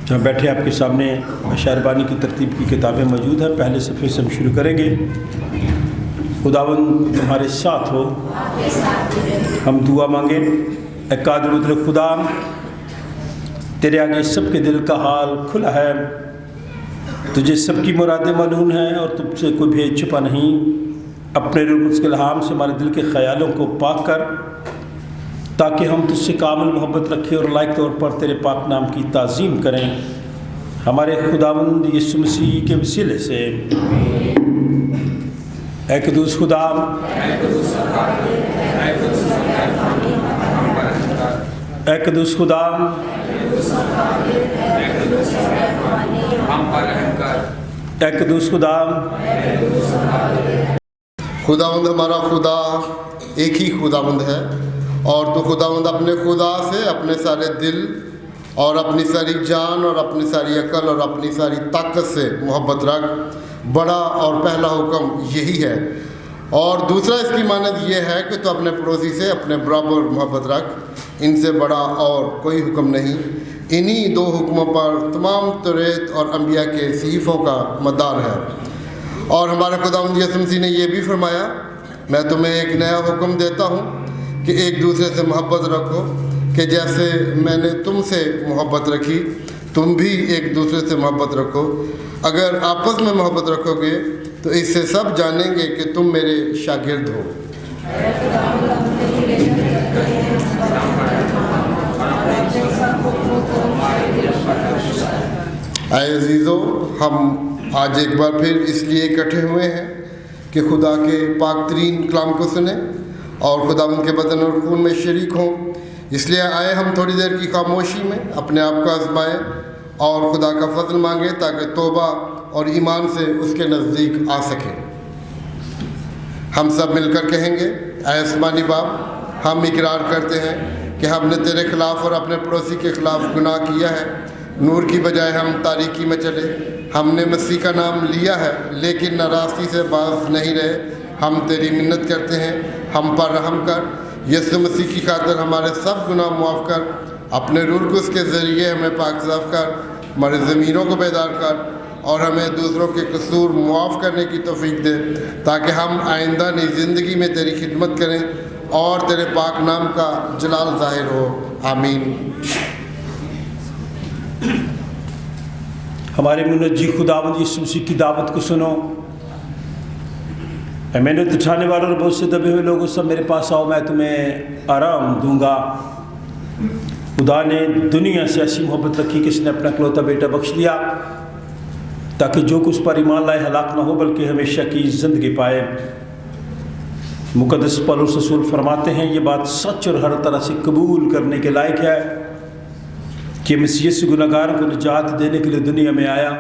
جہاں بیٹھے آپ کے سامنے اشعار بانی کی ترتیب کی کتابیں موجود ہیں. پہلے صفحے سے ہم شروع کریں گے. خداوند تمہارے ساتھ ہو. ہم دعا مانگیں. اے قادر مطلق خدا، تیرے آگے سب کے دل کا حال کھلا ہے. تجھے سب کی مرادیں معلوم ہیں اور تجھ سے کوئی بھید چھپا نہیں. اپنے روح القدس کے الہام سے ہمارے دل کے خیالوں کو پاک کر، تاکہ ہم تجھ سے کامل محبت رکھیں اور لائق طور پر تیرے پاک نام کی تعظیم کریں. ہمارے خداوند یسوع مسیح کے وسیلے سے. اے قدوس خدا، اے قدوس خدا، اے قدوس خدا. خداوند ہمارا خدا ایک ہی خداوند ہے، اور تو خداوند اپنے خدا سے اپنے سارے دل اور اپنی ساری جان اور اپنی ساری عقل اور اپنی ساری طاقت سے محبت رکھ. بڑا اور پہلا حکم یہی ہے، اور دوسرا اس کی مانند یہ ہے کہ تو اپنے پڑوسی سے اپنے برابر محبت رکھ. ان سے بڑا اور کوئی حکم نہیں. انہی دو حکموں پر تمام توریت اور انبیاء کے صحیفوں کا مدار ہے. اور ہمارے خداوند یسوع مسیح نے یہ بھی فرمایا، میں تمہیں ایک نیا حکم دیتا ہوں کہ ایک دوسرے سے محبت رکھو، کہ جیسے میں نے تم سے محبت رکھی تم بھی ایک دوسرے سے محبت رکھو. اگر آپس میں محبت رکھو گے تو اس سے سب جانیں گے کہ تم میرے شاگرد ہو. اے عزیزو، ہم آج ایک بار پھر اس لیے اکٹھے ہوئے ہیں کہ خدا کے پاک ترین کلام کو سنیں اور خداوند کے بدن اور خون میں شریک ہوں. اس لیے آئے ہم تھوڑی دیر کی خاموشی میں اپنے آپ کو آزمائیں اور خدا کا فضل مانگیں، تاکہ توبہ اور ایمان سے اس کے نزدیک آ سکیں. ہم سب مل کر کہیں گے، اے آسمانی باپ، ہم اقرار کرتے ہیں کہ ہم نے تیرے خلاف اور اپنے پڑوسی کے خلاف گناہ کیا ہے. نور کی بجائے ہم تاریکی میں چلے. ہم نے مسیح کا نام لیا ہے لیکن ناراستی سے باز نہیں رہے. ہم تیری منت کرتے ہیں، ہم پر رحم کر. یسوع مسیح کی خاطر ہمارے سب گناہ معاف کر. اپنے روح القدس کے ذریعے ہمیں پاک صاف کر. ہمارے ضمیروں کو بیدار کر اور ہمیں دوسروں کے قصور معاف کرنے کی توفیق دے، تاکہ ہم آئندہ نئی زندگی میں تیری خدمت کریں اور تیرے پاک نام کا جلال ظاہر ہو. آمین. ہمارے منجی خداوند یسوع مسیح کی دعوت کو سنو. اے محنت اٹھانے والوں اور بہت سے دبے ہوئے لوگوں، سب میرے پاس آؤ، میں تمہیں آرام دوں گا. خدا نے دنیا سے ایسی محبت رکھی کہ اس نے اپنا اکلوتا بیٹا بخش دیا، تاکہ جو کچھ پر ایمان لائے ہلاک نہ ہو بلکہ ہمیشہ کی زندگی پائے. مقدس پولس رسول فرماتے ہیں، یہ بات سچ اور ہر طرح سے قبول کرنے کے لائق ہے کہ مسیح سے گناہگار کو نجات دینے کے لیے دنیا میں آیا.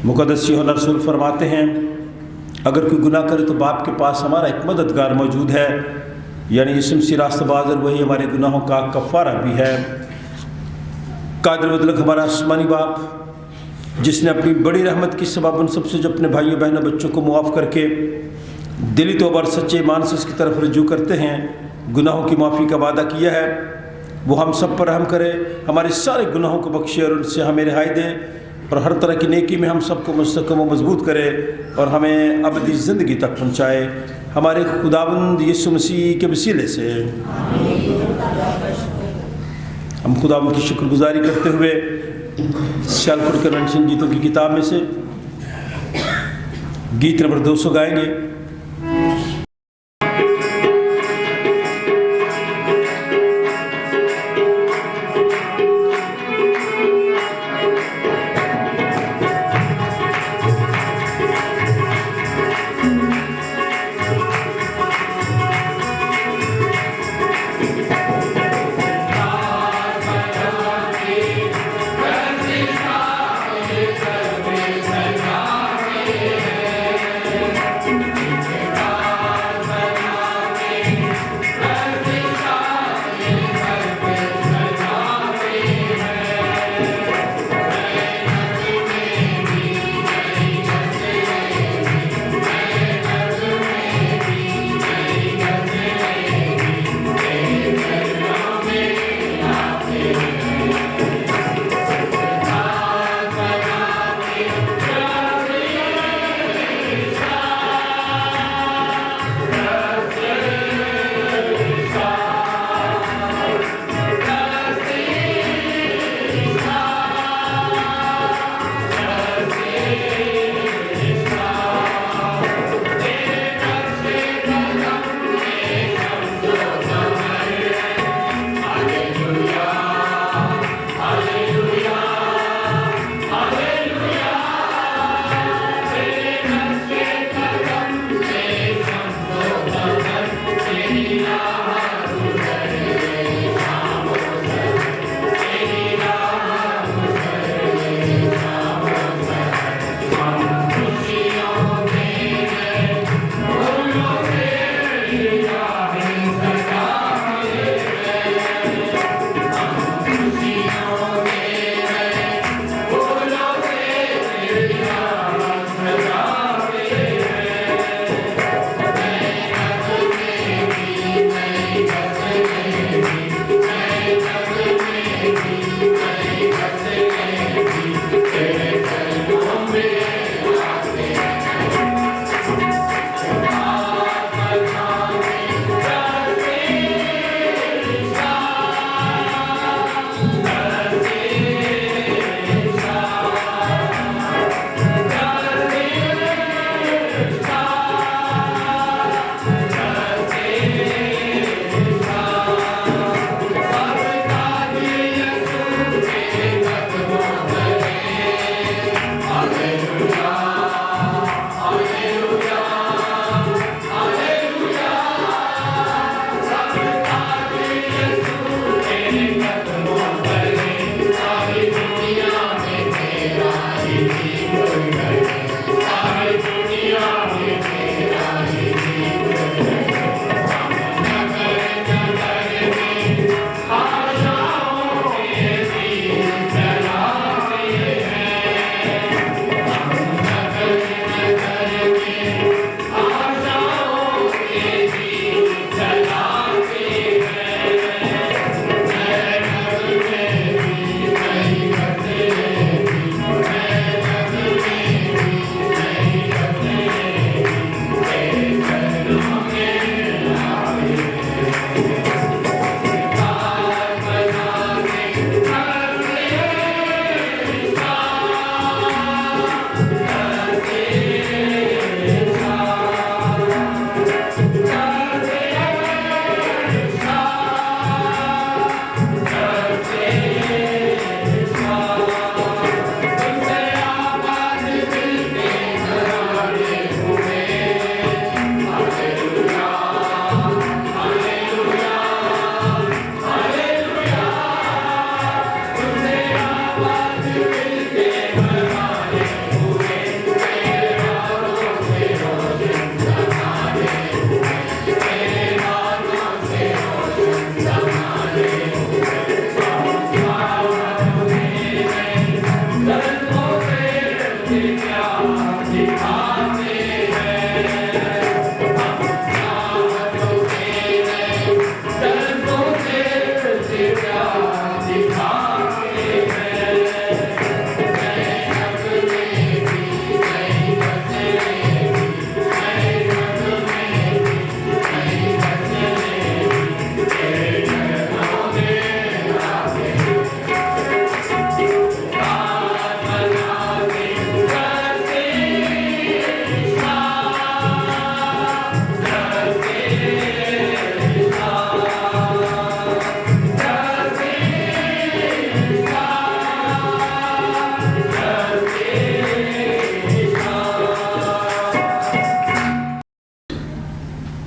مقدس یوحنا رسول فرماتے ہیں، اگر کوئی گناہ کرے تو باپ کے پاس ہمارا ایک مددگار موجود ہے، یعنی یسوع مسیح راست باز، اور وہی ہمارے گناہوں کا کفارہ بھی ہے. قادر مطلق ہمارا آسمانی باپ، جس نے اپنی بڑی رحمت کی سبب ان سب سے جو اپنے بھائیوں بہنوں بچوں کو معاف کر کے دلی توبہ اور سچے ایمان سے اس کی طرف رجوع کرتے ہیں، گناہوں کی معافی کا وعدہ کیا ہے. وہ ہم سب پر رحم کرے، ہمارے سارے گناہوں کو بخشے اور ان سے ہمیں رہائی دے، اور ہر طرح کی نیکی میں ہم سب کو مستحکم و مضبوط کرے اور ہمیں ابدی زندگی تک پہنچائے. ہمارے خداوند یسوع مسیح کے وسیلے سے. ہم خداوند کی شکر گزاری کرتے ہوئے سیالکوٹ کنونشن گیتوں کی کتاب میں سے گیت نمبر 200 گائیں گے.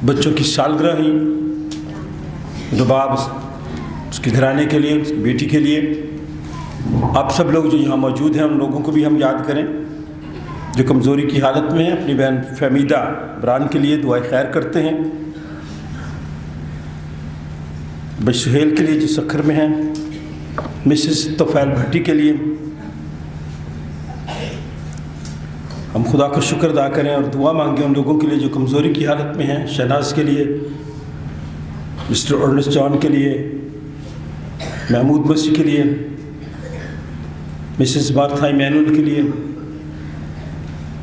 बच्चों की सालगिरह ही रुबाब उसके घराने के लिए, उसकी बेटी के लिए। आप सब लोग जो यहाँ मौजूद हैं उन लोगों को भी हम याद करें जो कमज़ोरी की हालत में हैं। अपनी बहन फहमीदा बरान के लिए दुआएं खैर करते हैं। भाई सुहेल के लिए जो सखर में हैं, मिसेस तोफैल भट्टी के लिए हम खुदा का शुक्र अदा करें और दुआ मांगें उन लोगों के लिए जो कमज़ोरी की हालत में हैं। शहनाज के लिए, मिस्टर अर्नेस्ट जॉन के लिए, महमूद मसीह के लिए, मिसेस मार्था इमैनुअल के लिए,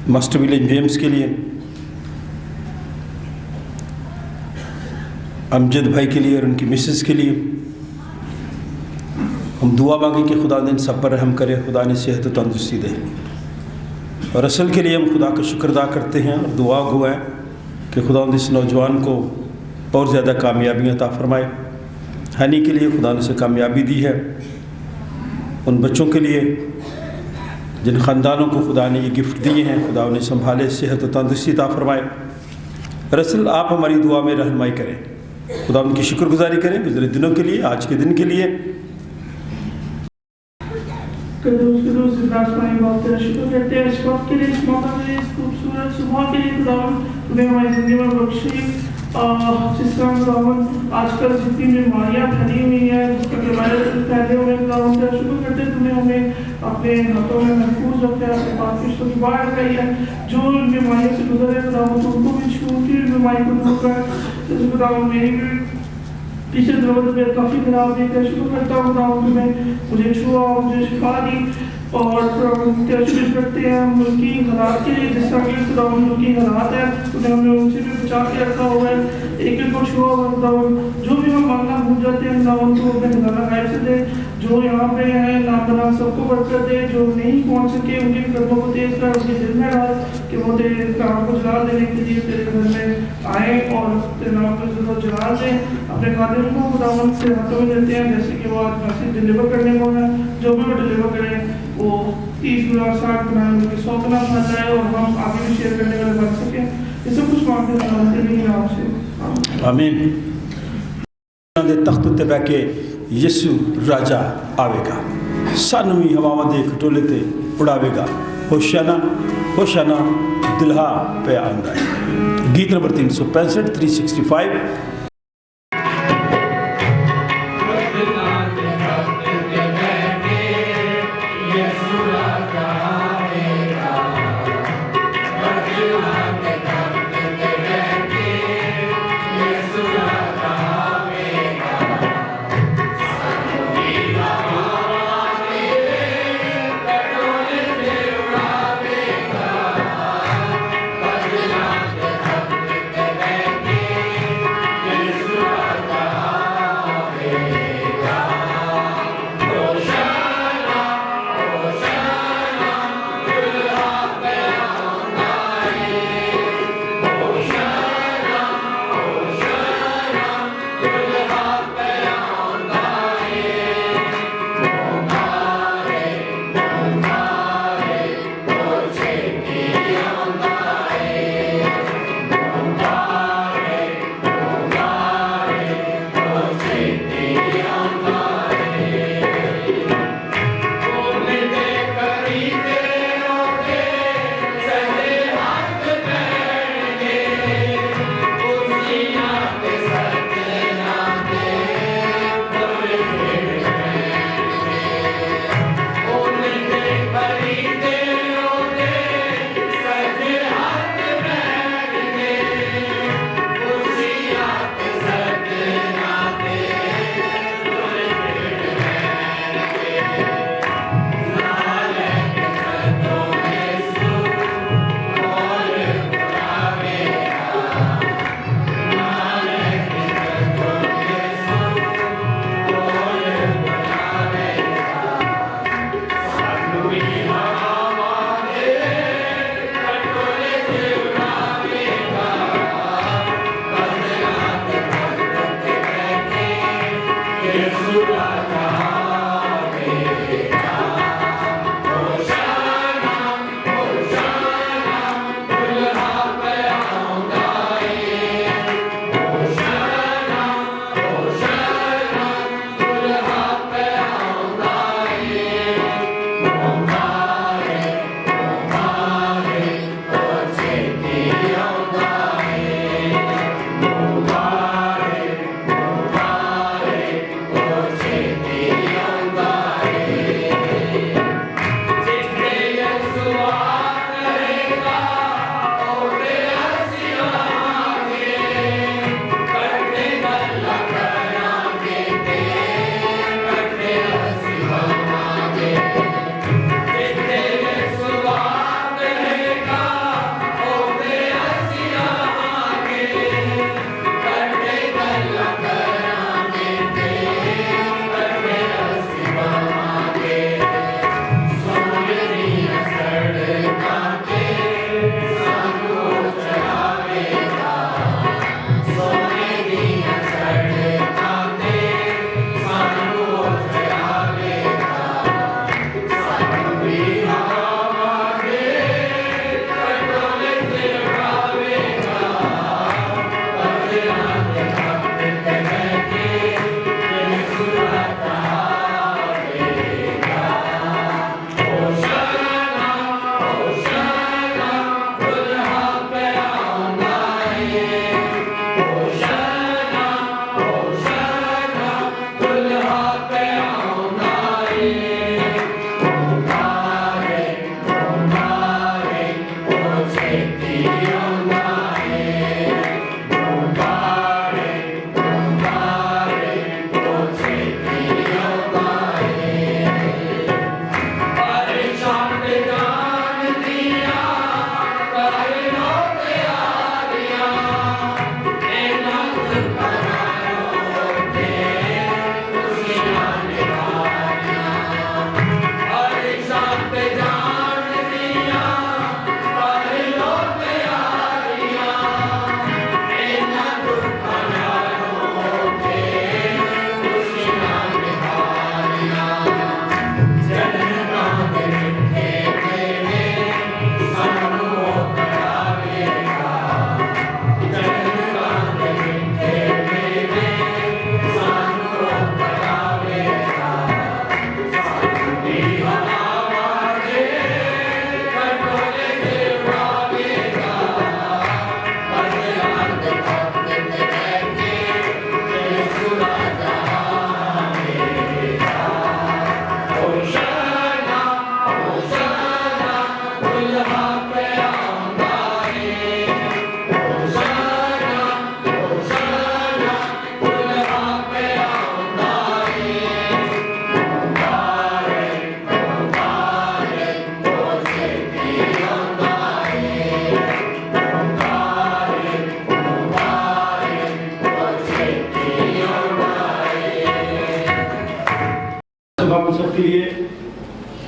मास्टर विलियम जेम्स के लिए, अमजद भाई के लिए और उनकी मिसेस के लिए हम दुआ मांगें कि खुदा ने सब पर रहम करे, खुदा ने सेहत और तंदुरुस्ती दे। और असल के लिए हम खुदा का शुक्र अदा करते हैं और दुआ गो है कि खुदा इस नौजवान को और ज़्यादा कामयाबियाँ अता फरमाए। हनी के लिए खुदा ने उसे कामयाबी दी है। उन बच्चों के लिए जिन ख़ानदानों को खुदा ने ये गिफ्ट दिए हैं, खुदा उन्हें संभाले, सेहत और तंदुरुस्ती अता फरमाए। दरअसल आप हमारी दुआ में रहनुमाई करें, खुदा उनकी शुक्रगुजारी करें गुज़रे दिनों के लिए, आज के दिन के लिए। शुक्र करते हैं इस वक्त के लिए, इस मौका के लिए, इस खूबसूरत सुबह के लिए। खुदावन तुम्हें हमारी ज़िंदगी में बख्शी जिस तरह खुदावन आजकल जितनी बीमारियाँ फैली हुई हैं, जिसके वायरस फैले हुए हैं, खुदावन तेरा शुक्र करते हैं तुम्हें हमें अपने हाथों में महफूज रखते हैं, अपने पास फिश्तों की बाढ़ रखाई है। जो इन बीमारियों से गुजरे खुदावन तो उनको भी छू के बीमारी को दूर कर। जैसे खुदावन मेरी भी पीछे दर्द में काफ़ी खराब है, तेरा शुक्र करता हूँ खुदावन तुम्हें मुझे छुआ, मुझे शिफा दी। और तेरा शुक्र करते हैं मुल्की हालात के लिए, जिस तरह के खुदावन मुल्की हालात है उन्हें हमें उनसे भी बचा के रखा हुआ है। एक एक को छुआ हुआ खुदावन, जो भी हम मांगना भूल जाते हैं खुदावन तो अपने खजाना गायब से दे। जो यहाँ पे हैं ना बना सबको बरकत दे, जो नहीं पहुँच सके उनके कदमों को तेज कर, उनके दिल में डाल कि वो तेरे नाम को जला देने के लिए तेरे घर में आए और तेरे नाम को जरूर जला दें। अपने खादिम को खुदावन से हाथों में देते हैं, जैसे कि वो आज मैसेज डिलीवर करने को है, जो भी वो डिलीवर करें वो 30 गुना 60 गुना उनके 100 गुना बन जाए और हम आगे भी शेयर करने वाले बन सकें। ये सब कुछ मांगते हैं नहीं नाम से, आमीन। दे तख्त उत्ते बह के यसु राजा आवेगा, सानू भी हवावां दे खटोले ते उड़ावेगा। होशाना होशाना दुल्हा पे आंदा है। गीत नंबर 365 365।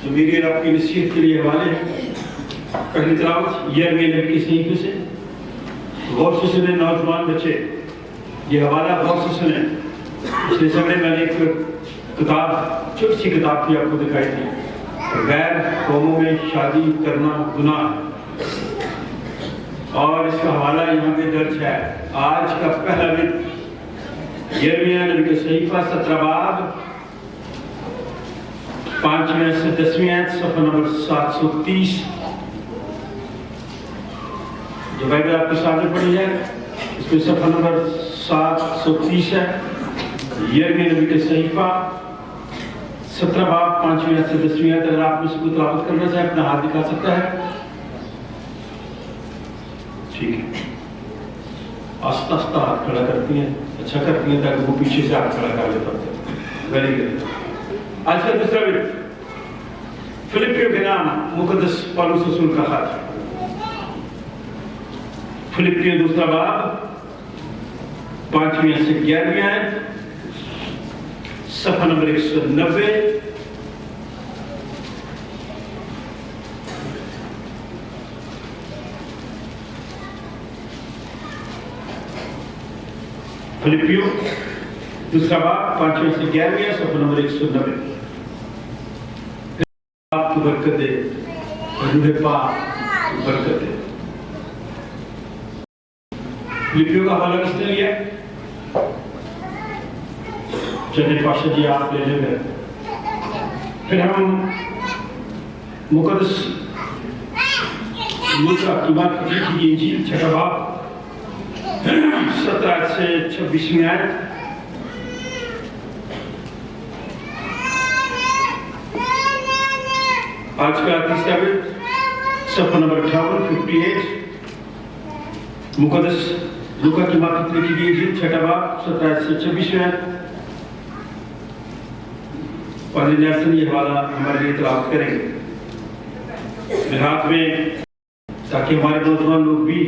جو میری اور آپ کی نصیحت کے لیے حوالے ہیں۔ پہلی تلاوت یرمیہ نبی کی صحیفے سے، غور سے سنیں نوجوان بچے، یہ حوالہ غور سے سنیں۔ پچھلے سمے میں نے ایک کتاب، چھوٹی سی کتاب کی آپ کو دکھائی تھی، غیر قوموں میں شادی کرنا گناہ ہے، اور اس کا حوالہ یہاں پہ درج ہے۔ آج کا پہلا دن یرمیہ نبی کا صحیفہ 17 باب 5ویں سے 10ویں آیت، صفحہ نمبر 730۔ جو بائبل آپ کے سامنے پڑھی ہے اس میں صفحہ نمبر 730 ہے۔ یرمیہ نبی کا صحیفہ 17 باب 5ویں آیت سے 10ویں آیت۔ اگر آپ میں سے کوئی تلاوت کرنا چاہے اپنا ہاتھ دکھا سکتا ہے؟ ٹھیک ہے، آستہ آستہ ہاتھ کھڑا کرتی ہیں، اچھا کرتی ہیں تاکہ وہ پیچھے سے ہاتھ کھڑا کر لیتا ہے۔ Very good. آج کا دوسرا بٹ فلپیوں کے نام مقدس پالوس رسول کا خط، فلپیوں دوسرا باب 5ویں سے 11ویں آیت، صفحہ نمبر 190۔ فلپیوں دوسرا باب 5ویں سے 11ویں، صفحہ نمبر 190۔ آپ کو برکت دے، روح پاک برکت دے۔ فلپیوں کا حوالہ کس نے لیا؟ چلے پاشا جی آپ لے لیں گے۔ پھر ہم مقدس لوکا کی بات کی انجیل 6 باب 17 سے 26ویں آیت۔ آج کا تیسرا بٹ صفحہ نمبر 58 مقدس لوکا کی بات لکھی گئی انجیل 6 باب 17 سے 26ویں آیت۔ پادری نیلسن یہ حوالہ ہمارے لیے تلاوت کریں گے میرے ہاتھ میں، تاکہ ہمارے نوجوان لوگ بھی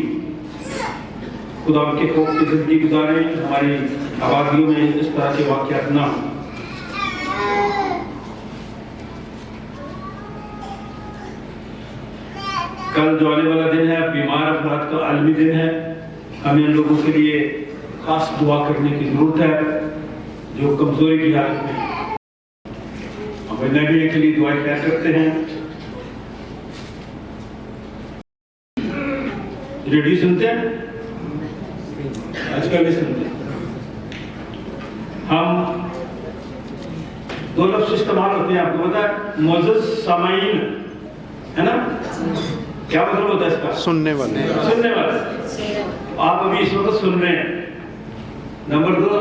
خدا کے خوف کی زندگی گزاریں، ہماری آبادیوں میں اس طرح کے واقعات نہ ہوں۔ کل جو آنے والا دن ہے بیمار افراد کا عالمی دن ہے، ہمیں ان لوگوں کے لیے خاص دعا کرنے کی ضرورت ہے جو کمزوری کی حالت میں ہیں۔ ہم نبی کے لیے دعائیں خیر کرتے ہیں۔ ریڈیو سنتے ہیں؟ آج کل نہیں سنتے۔ ہم دو لفظ استعمال ہوتے ہیں، آپ کو پتا ہے، معزز سامعین ہے نا، کیا مطلب ہوتا ہے اس کا؟ سننے والے۔ سننے والے، آپ ابھی اس وقت سن رہے ہیں۔ نمبر 2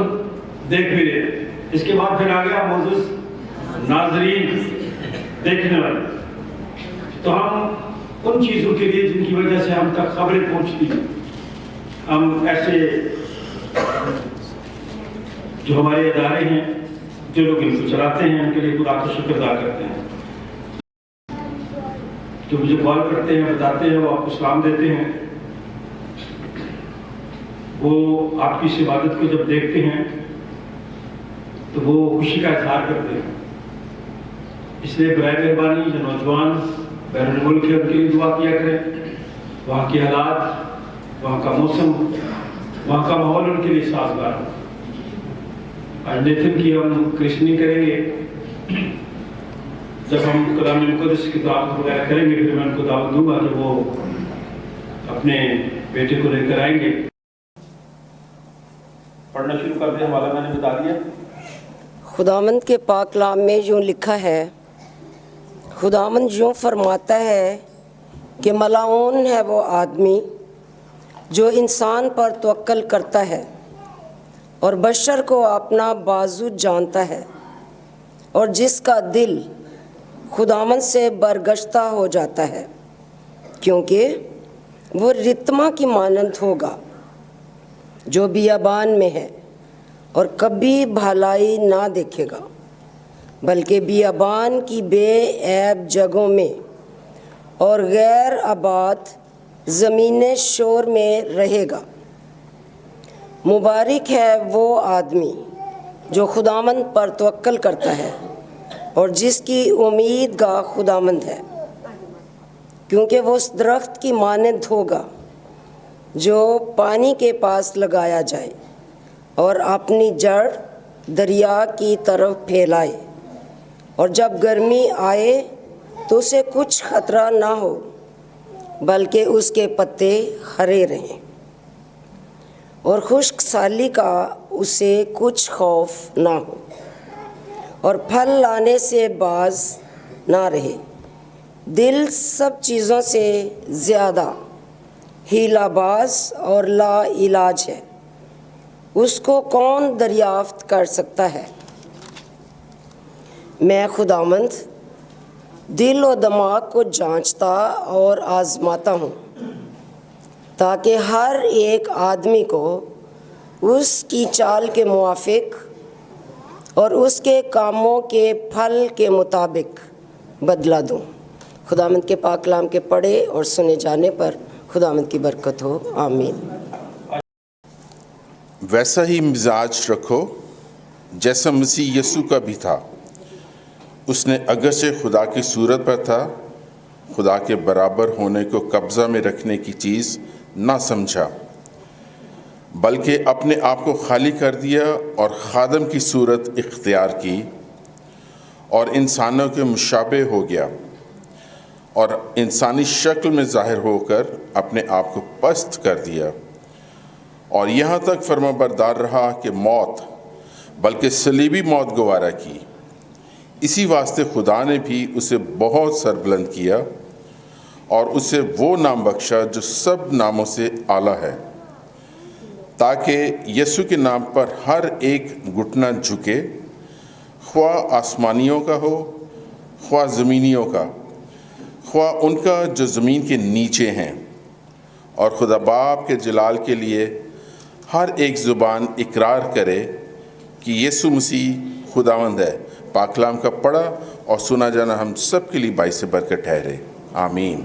دیکھ بھی رہے ہیں۔ اس کے بعد پھر آ گیا معزز ناظرین، دیکھنے والے۔ تو ہم ان چیزوں کے لیے جن کی وجہ سے ہم تک خبریں پہنچتی ہیں، ہم ایسے جو ہمارے ادارے ہیں، جو لوگ ان کو چلاتے ہیں، ان کے لیے خدا کا شکر ادا کرتے ہیں۔ جو مجھے کال کرتے ہیں، بتاتے ہیں، وہ آپ کو سلام دیتے ہیں، وہ آپ کی اس عبادت کو جب دیکھتے ہیں تو وہ خوشی کا اظہار کرتے ہیں۔ اس لیے برائے مہربانی جو نوجوان بیرون ملک ہے ان کے لیے دعا کیا کریں، وہاں کے حالات، وہاں کا موسم، وہاں کا ماحول ان کے لیے سازگار ہو۔ آج نیتن کی ہم کرشنی کریں گے، جب ہم کلام مقدس کی دعوت وغیرہ کریں گے پھر میں ان کو دعوت دوں گا کہ وہ اپنے بیٹے کو لے کر آئیں گے۔ پڑھنا شروع کر دیں، حوالہ میں نے بتا دیا۔ خداوند کے پاک کلام میں یوں لکھا ہے، خداوند یوں فرماتا ہے کہ ملعون ہے وہ آدمی جو انسان پر توکل کرتا ہے اور بشر کو اپنا بازو جانتا ہے، اور جس کا دل خداوند سے برگشتہ ہو جاتا ہے، کیونکہ وہ رتما کی مانند ہوگا جو بیابان میں ہے اور کبھی بھلائی نہ دیکھے گا، بلکہ بیابان کی بے عیب جگہوں میں اور غیر آباد زمین شور میں رہے گا۔ مبارک ہے وہ آدمی جو خداوند پر توکل کرتا ہے اور جس کی امید گاہ خداوند ہے، کیونکہ وہ اس درخت کی مانند ہوگا جو پانی کے پاس لگایا جائے اور اپنی جڑ دریا کی طرف پھیلائے، اور جب گرمی آئے تو اسے کچھ خطرہ نہ ہو، بلکہ اس کے پتے ہرے رہیں، اور خشک سالی کا اسے کچھ خوف نہ ہو، اور پھل لانے سے باز نہ رہے۔ دل سب چیزوں سے زیادہ ہیلا باز اور لا علاج ہے، اس کو کون دریافت کر سکتا ہے؟ میں خداوند دل و دماغ کو جانچتا اور آزماتا ہوں، تاکہ ہر ایک آدمی کو اس کی چال کے موافق اور اس کے کاموں کے پھل کے مطابق بدلہ دوں۔ خداوند کے پاک کلام کے پڑھے اور سنے جانے پر خداوند کی برکت ہو، آمین۔ ویسا ہی مزاج رکھو جیسا مسیح یسوع کا بھی تھا۔ اس نے اگرچہ خدا کی صورت پر تھا، خدا کے برابر ہونے کو قبضہ میں رکھنے کی چیز نہ سمجھا، بلکہ اپنے آپ کو خالی کر دیا اور خادم کی صورت اختیار کی، اور انسانوں کے مشابہ ہو گیا، اور انسانی شکل میں ظاہر ہو کر اپنے آپ کو پست کر دیا، اور یہاں تک فرما بردار رہا کہ موت، بلکہ صلیبی موت گوارا کی۔ اسی واسطے خدا نے بھی اسے بہت سربلند کیا اور اسے وہ نام بخشا جو سب ناموں سے اعلیٰ ہے، تاکہ یسوع کے نام پر ہر ایک گھٹنا جھکے، خواہ آسمانیوں کا ہو، خواہ زمینیوں کا، خواہ ان کا جو زمین کے نیچے ہیں، اور خدا باپ کے جلال کے لیے ہر ایک زبان اقرار کرے کہ یسوع مسیح خداوند ہے۔ پاک کلام کا پڑھا اور سنا جانا ہم سب کے لیے باعث برکت ٹھہرے، آمین۔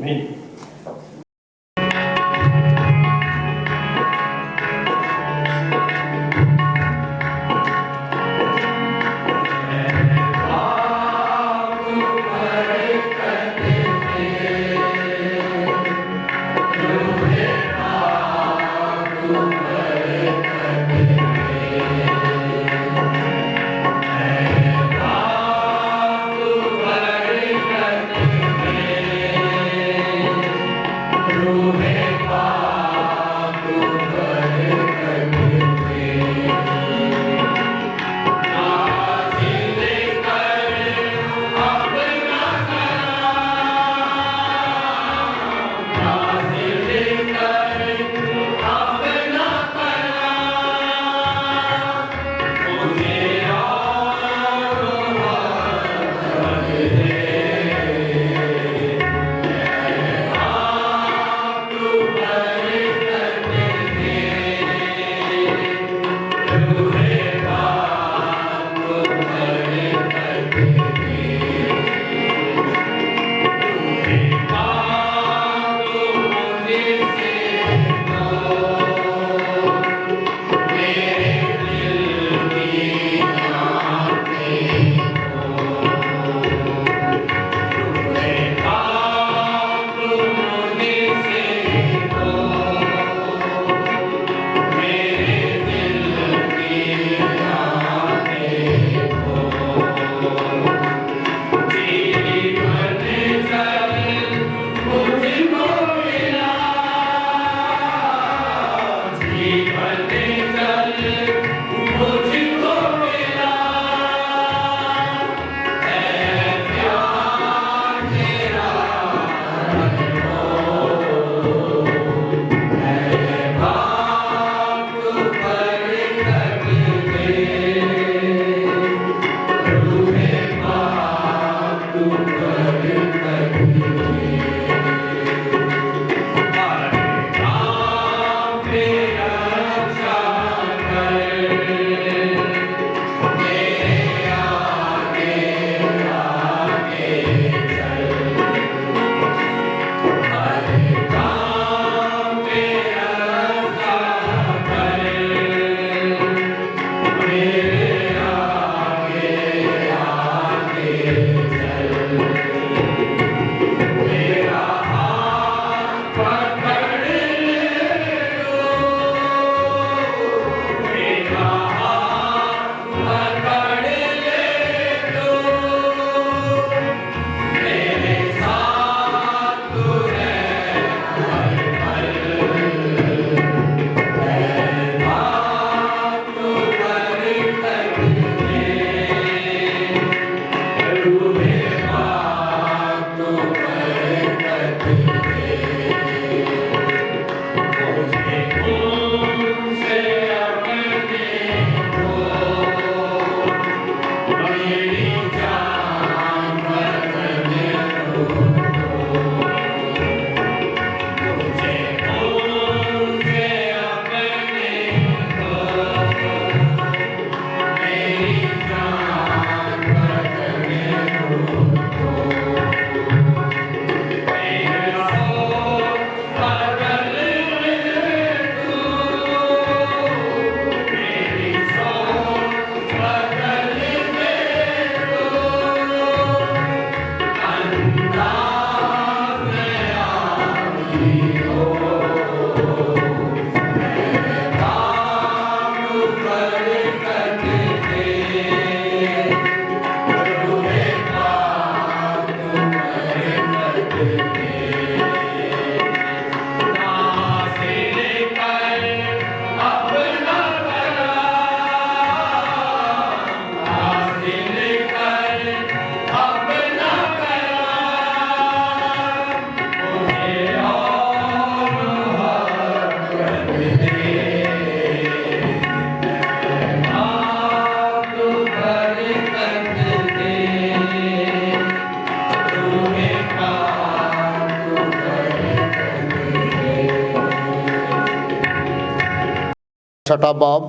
छठा बाब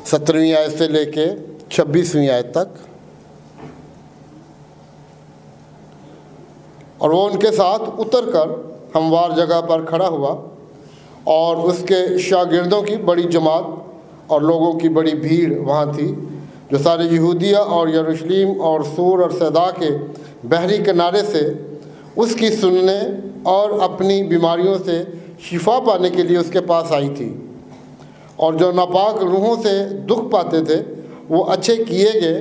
17वीं आयत से लेके 26वीं आयत तक। और वो उनके साथ उतरकर हमवार जगह पर खड़ा हुआ और उसके शागिर्दों की बड़ी जमात और लोगों की बड़ी भीड़ वहाँ थी, जो सारे यहूदिया और यरूशलेम और सूर और सैदा के बहरी किनारे से उसकी सुनने और अपनी बीमारियों से शिफा पाने के लिए उसके पास आई थी। और जो नापाक रूहों से दुख पाते थे वो अच्छे किए गए,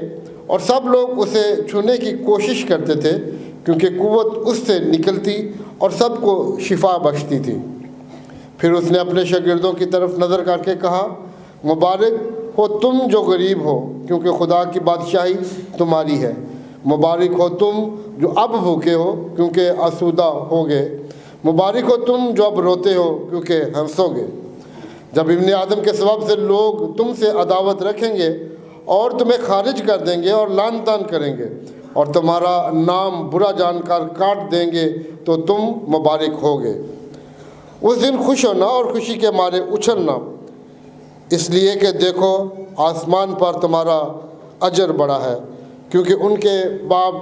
और सब लोग उसे छूने की कोशिश करते थे, क्योंकि कुव्वत उससे निकलती और सबको शिफा बख्शती थी। फिर उसने अपने शागिर्दों की तरफ नज़र करके कहा, मुबारक हो तुम जो गरीब हो, क्योंकि खुदा की बादशाही तुम्हारी है। मुबारक हो तुम जो अब भूखे हो, क्योंकि आसूदा होगे। मुबारक हो तुम जो अब रोते हो, क्योंकि हंसोगे। जब इब्ने आदम के सबब से लोग तुमसे अदावत रखेंगे और तुम्हें खारिज कर देंगे और लान तान करेंगे और तुम्हारा नाम बुरा जानकर काट देंगे, तो तुम मुबारक होगे। उस दिन खुश होना और खुशी के मारे उछलना, इसलिए कि देखो आसमान पर तुम्हारा अजर बड़ा है, क्योंकि उनके बाप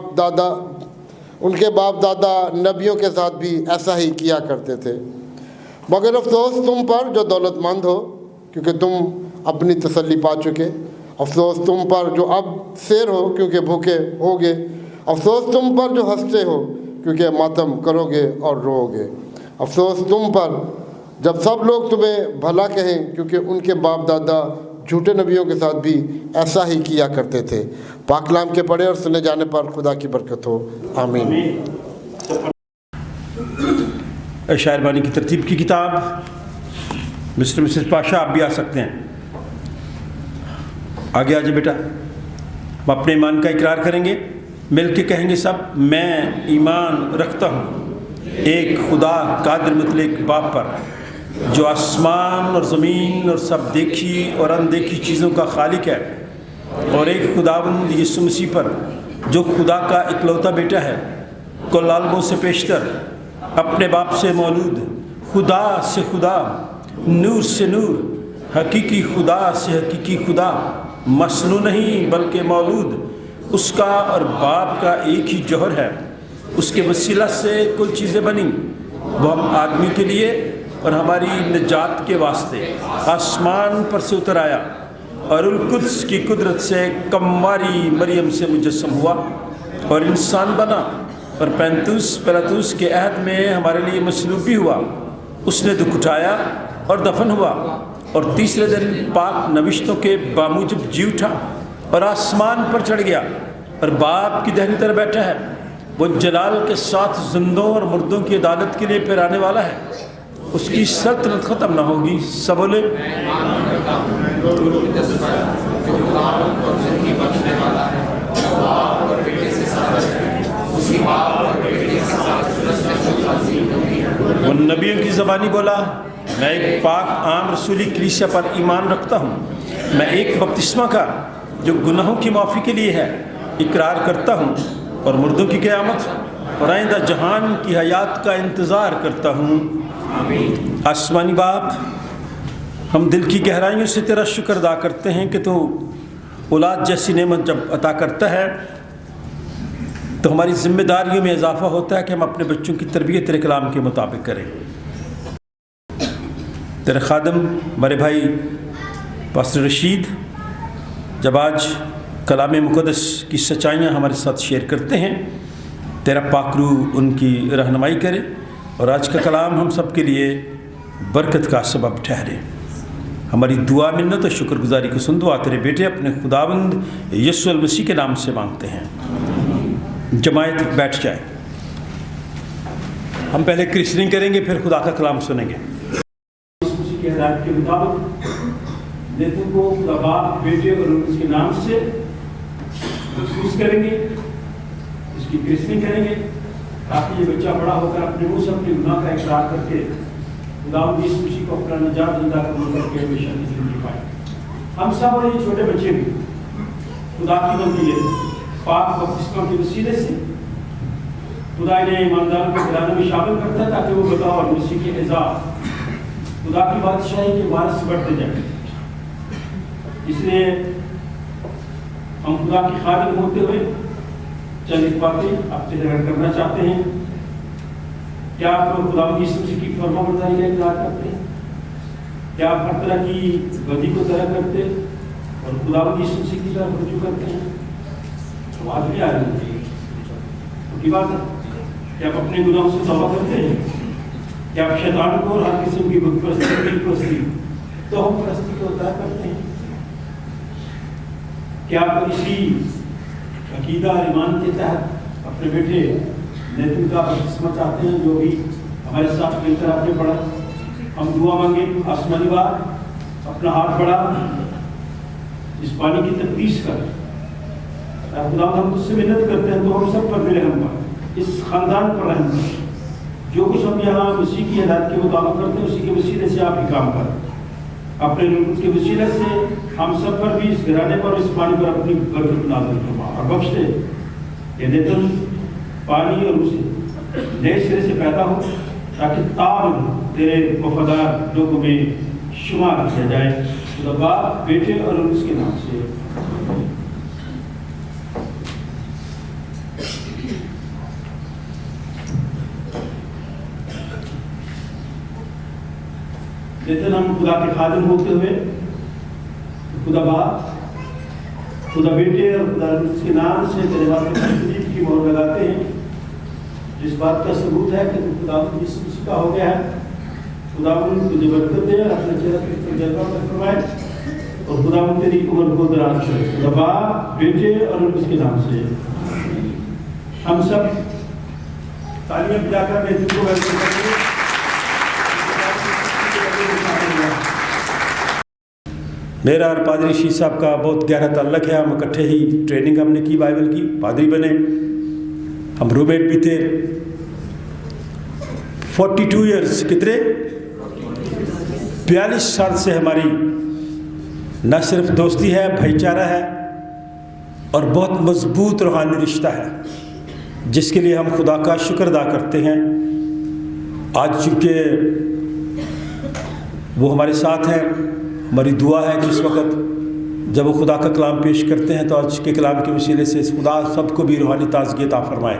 दादा नबियों के साथ भी ऐसा ही किया करते थे। मगर अफसोस तुम पर जो दौलतमंद हो, क्योंकि तुम अपनी तसल्ली पा चुके। अफसोस तुम पर जो अब शेर हो, क्योंकि भूखे होगे। अफसोस तुम पर जो हंसते हो, क्योंकि मातम करोगे और रोओगे। अफसोस तुम पर जब सब लोग तुम्हें भला कहें, क्योंकि उनके बाप दादा झूठे नबियों के साथ भी ऐसा ही किया करते थे। पाक कलाम के पढ़े और सुने जाने पर खुदा की बरकत हो, आमीन। शायर बानी की तरतीब की किताब। मिस्टर मिसेस पाशा, आप भी आ सकते हैं, आगे आ जाए बेटा। हम अपने ईमान का इकरार करेंगे, मिल के कहेंगे सब, मैं ईमान रखता हूँ एक खुदा कादिर मुतलक बाप पर, जो आसमान और ज़मीन और सब देखी और अनदेखी चीज़ों का खालिक है, और एक खुदावंद यीशु मसीह पर, जो खुदा का इकलौता बेटा है, कुल आलमों से पेशतर, अपने बाप से मौलूद, खुदा से खुदा, नूर से नूर, हकीकी खुदा से हकीकी खुदा, मसनू नहीं बल्कि मौलूद, उसका और बाप का एक ही जौहर है। उसके वसीला से कुल चीज़ें बनी। वो हम आदमी के लिए और हमारी निजात के वास्ते आसमान पर से उतर आया और उल-कुद्स की कुदरत से कमवारी मरियम से मुजस्सम हुआ और इंसान बना, और पिलातूस के अहद में हमारे लिए मसलूब भी हुआ। उसने दुख उठाया और दफन हुआ, और तीसरे दिन पाक नविश्तों के बामूजिब जी उठा और आसमान पर चढ़ गया और बाप की दाहिनी तरफ बैठा है। वो जलाल के साथ जिंदों और मुर्दों की अदालत के लिए फिर आने वाला है। उसकी सल्तनत ख़त्म ना होगी। सब बोले वो नबियों की ज़बानी बोला, मैं एक पाक आम रसूली कलीसिया पर ईमान रखता हूँ। मैं एक बपतिस्मा का जो गुनाहों की माफ़ी के लिए है इकरार करता हूँ, और मुर्दों की क़यामत और आइंदा जहान की हयात का इंतज़ार करता हूँ। आसमानी बाप, हम दिल की गहराइयों से तेरा शुक्र अदा करते हैं कि तू औलाद जैसी नेमत जब अता करता है तो हमारी ज़िम्मेदारियों में इजाफ़ा होता है कि हम अपने बच्चों की तरबियत तेरे कलाम के मुताबिक करें। तेरे खादम हमारे भाई पास्टर रशीद जब आज कलाम मुक़द्दस की सच्चाइयाँ हमारे साथ शेयर करते हैं, तेरा पाकरू उनकी रहनुमाई करे और आज का कलाम हम सब के लिए बरकत का सबब ठहरे। हमारी दुआ मिन्नत और शुक्रगुजारी को सुन। दुआ तेरे बेटे अपने खुदावंद यीशु मसीह के नाम से मांगते हैं। जमायत बैठ जाए। हम पहले क्रिश्चनिंग करेंगे, फिर खुदा का कलाम सुनेंगे। मसीह के हिदायत के मुताबिक नेतों को खुदा बाप, बेटे और उसके नाम से महसूस करेंगे, इसकी क्रिश्चनिंग करेंगे, ताकि ये बच्चा बड़ा होकर अपने मुँह से अपने गुनाह का इकरार करके खुदावंद यीशु मसीह को अपना निजात जिंदा कबूल करके हमेशा की जिंदगी पाए। हम सब और ये छोटे बच्चे भी खुदा की बंदी है, पाक बपतिस्मा के वसीले से खुदा ने ईमानदारों को घराने में शामिल करता है ताकि वो बताओ और मसीह के एजाज़ खुदा की बादशाही के वारिस बढ़ते जाए। इसलिए हम खुदा की खादिम होते हुए चंद एक बातें आपसे ग्रहण करना चाहते हैं। क्या आप खुदा यीशु मसीह की फरमाबरदारी का इकरार करते हैं? क्या आप हर तरह की बदी को तरक करते और खुदा यीशु मसीह की तरफ रुजू करते हैं? तो आज भी आ रही है की बात है। क्या आप अपने गुनाहों से तौबा करते हैं? क्या आप शैतान को और हर किस्म की बुत परस्ती तो हम परस्ती को तरक करते हैं? क्या आप इसी अकीदा और ईमान के तहत अपने बेटे नेतन का बपतिस्मा चाहते हैं, जो भी हमारे साथ मिलकर आपने पढ़ा? हम दुआ मांगे आसमानी बात, अपना हाथ बढ़ा, इस पानी की तफ्तीश कर। खुदा हम तुझसे मिन्नत करते हैं तो हम सब पर भी रहम कर, इस खानदान पर रहम कर। जो कुछ हम यहाँ मसीह की हिदायत के मुताबिक करते हैं उसी के वसीले से आप ही काम कर। अपने रूह के वसीले से हम सब पर भी, इस घराने पर, इस पानी पर अपनी बरकत नाज़िल फरमा और बख्श दे। ये नेतन पानी और उसे नए सिरे से पैदा हो ताकि ताब तेरे वफादार लोगों में शुमार किया जाए। खुदा बाप, बेटे और उसके नाम से लेकिन हम खुदा के खादिम होते हुए खुदा बाप, खुदा बेटे और खुदा उसके नाम से तेरे वास्ते की मोहर लगाते हैं, जिस बात का सबूत है कि खुदा यीशु मसीह का हो गया है। खुदा तुझे बरकत दे और अपने चेहरे पर जलवा फरमाए और खुदा तेरी उम्र को दराज करे। खुदा बाप, बेटे और उसके नाम से हम सब तालियां बजाकर नेतृत्व को वेलकम करेंगे। मेरा और पादरी शीश साहब का बहुत गहरा ताल्लुक है। हम इकट्ठे ही ट्रेनिंग हमने की बाइबल की, पादरी बने, हम रूममेट भी थे। 42 ईयर्स, कितने 42 साल से हमारी न सिर्फ दोस्ती है, भाईचारा है और बहुत मजबूत रूहानी रिश्ता है, जिसके लिए हम खुदा का शुक्र अदा करते हैं। आज चूँकि वो हमारे साथ हैं, हमारी दुआ है कि इस वक्त जब वो खुदा का कलाम पेश करते हैं तो आज के कलाम के वसीले से खुदा सबको भी रूहानी ताज़गी अता फरमाए।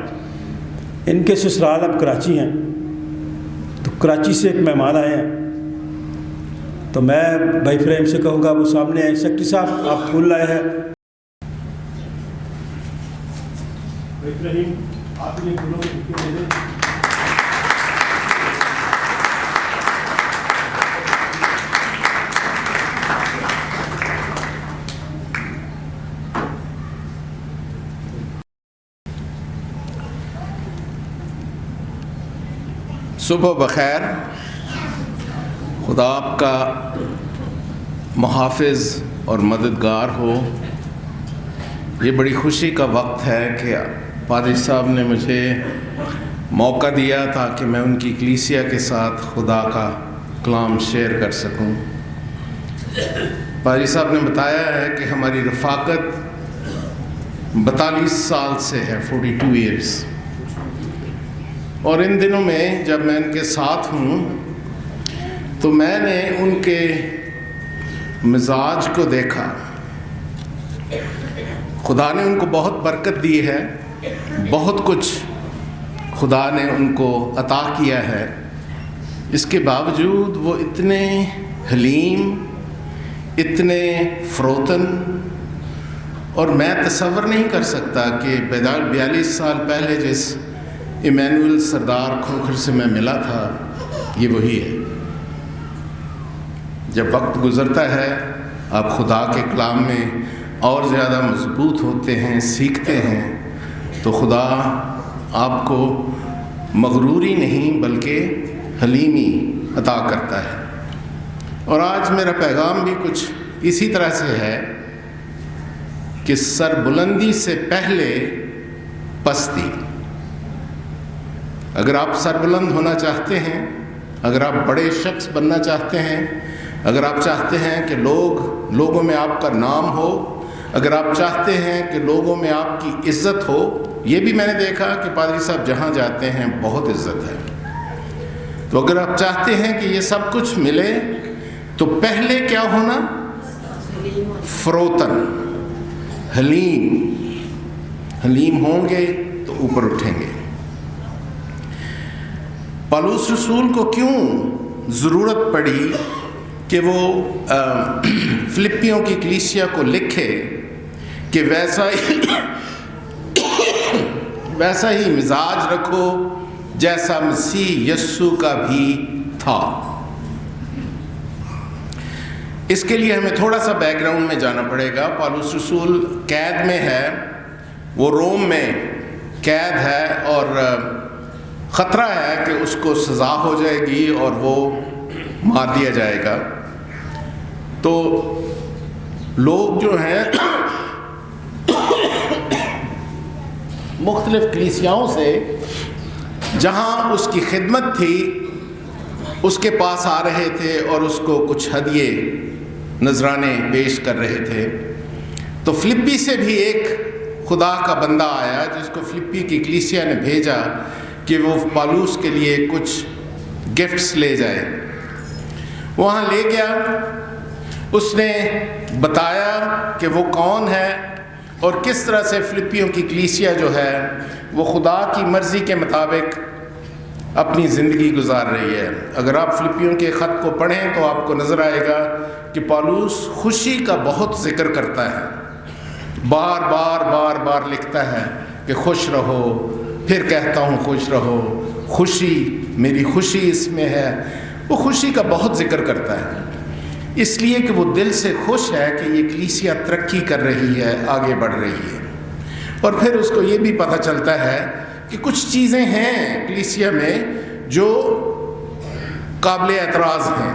इनके ससुराल अब कराची हैं, तो कराची से एक मेहमान आए हैं, तो मैं भाई फ्रेम से कहूँगा वो सामने आए। सेक्रेटरी साहब, आप फूल लाए हैं। आप ये फूलों के बुके दे दें। सुबह बखैर। खुदा आपका मुहाफ़िज़ और मददगार हो। ये बड़ी खुशी का वक्त है कि पादरी साहब ने मुझे मौका दिया ताकि मैं उनकी कलीसिया के साथ खुदा का कलाम शेयर कर सकूं। पादरी साहब ने बताया है कि हमारी रफ़ाकत 42 साल से है, 42 ईयर्स। और इन दिनों में जब मैं इनके साथ हूँ तो मैंने उनके मिजाज को देखा। खुदा ने उनको बहुत बरकत दी है, बहुत कुछ खुदा ने उनको अता किया है। इसके बावजूद वो इतने हलीम, इतने फ़रोतन, और मैं तसव्वुर नहीं कर सकता कि 42 साल पहले जिस इमैनुअल सरदार खोखर से मैं मिला था, ये वही है। जब वक्त गुज़रता है आप खुदा के कलाम में और ज़्यादा मजबूत होते हैं, सीखते हैं, तो खुदा आपको मगरूरी नहीं बल्कि हलीमी अता करता है। और आज मेरा पैगाम भी कुछ इसी तरह से है कि सरबुलंदी से पहले पस्ती। अगर आप सरबुलंद होना चाहते हैं, अगर आप बड़े शख्स बनना चाहते हैं, अगर आप चाहते हैं कि लोगों में आपका नाम हो, अगर आप चाहते हैं कि लोगों में आपकी इज़्ज़त हो, ये भी मैंने देखा कि पादरी साहब जहाँ जाते हैं बहुत इज़्ज़त है। तो अगर आप चाहते हैं कि ये सब कुछ मिले तो पहले क्या होना? फरोतन, हलीम होंगे तो ऊपर उठेंगे। पौलुस रसूल को क्यों ज़रूरत पड़ी कि वो फिलिपियों की कलीसिया को लिखे कि वैसा ही मिजाज रखो जैसा मसीह यस्सु का भी था। इसके लिए हमें थोड़ा सा बैकग्राउंड में जाना पड़ेगा। पौलुस रसूल कैद में है, वो रोम में कैद है और ख़तरा है कि उसको सज़ा हो जाएगी और वो मार दिया जाएगा। तो लोग जो हैं मुख्तलिफ़ कलीसियाओं से जहाँ उसकी खिदमत थी उसके पास आ रहे थे और उसको कुछ हदिये नजराने पेश कर रहे थे। तो फिलिप्पी से भी एक खुदा का बंदा आया जिसको फिलिप्पी की कलीसिया ने भेजा कि वो पौलुस के लिए कुछ गिफ्ट्स ले जाए। वहाँ ले गया, उसने बताया कि वो कौन है और किस तरह से फिलिप्पियों की कलीसिया जो है वो खुदा की मर्ज़ी के मुताबिक अपनी ज़िंदगी गुजार रही है। अगर आप फिलिप्पियों के ख़त को पढ़ें तो आपको नज़र आएगा कि पौलुस खुशी का बहुत ज़िक्र करता है, बार बार लिखता है कि खुश रहो, फिर कहता हूँ खुश रहो, खुशी, मेरी खुशी इसमें है। वो खुशी का बहुत ज़िक्र करता है इसलिए कि वो दिल से खुश है कि ये कलीसिया तरक्की कर रही है, आगे बढ़ रही है। और फिर उसको ये भी पता चलता है कि कुछ चीज़ें हैं कलीसिया में जो काबिल एतराज़ हैं।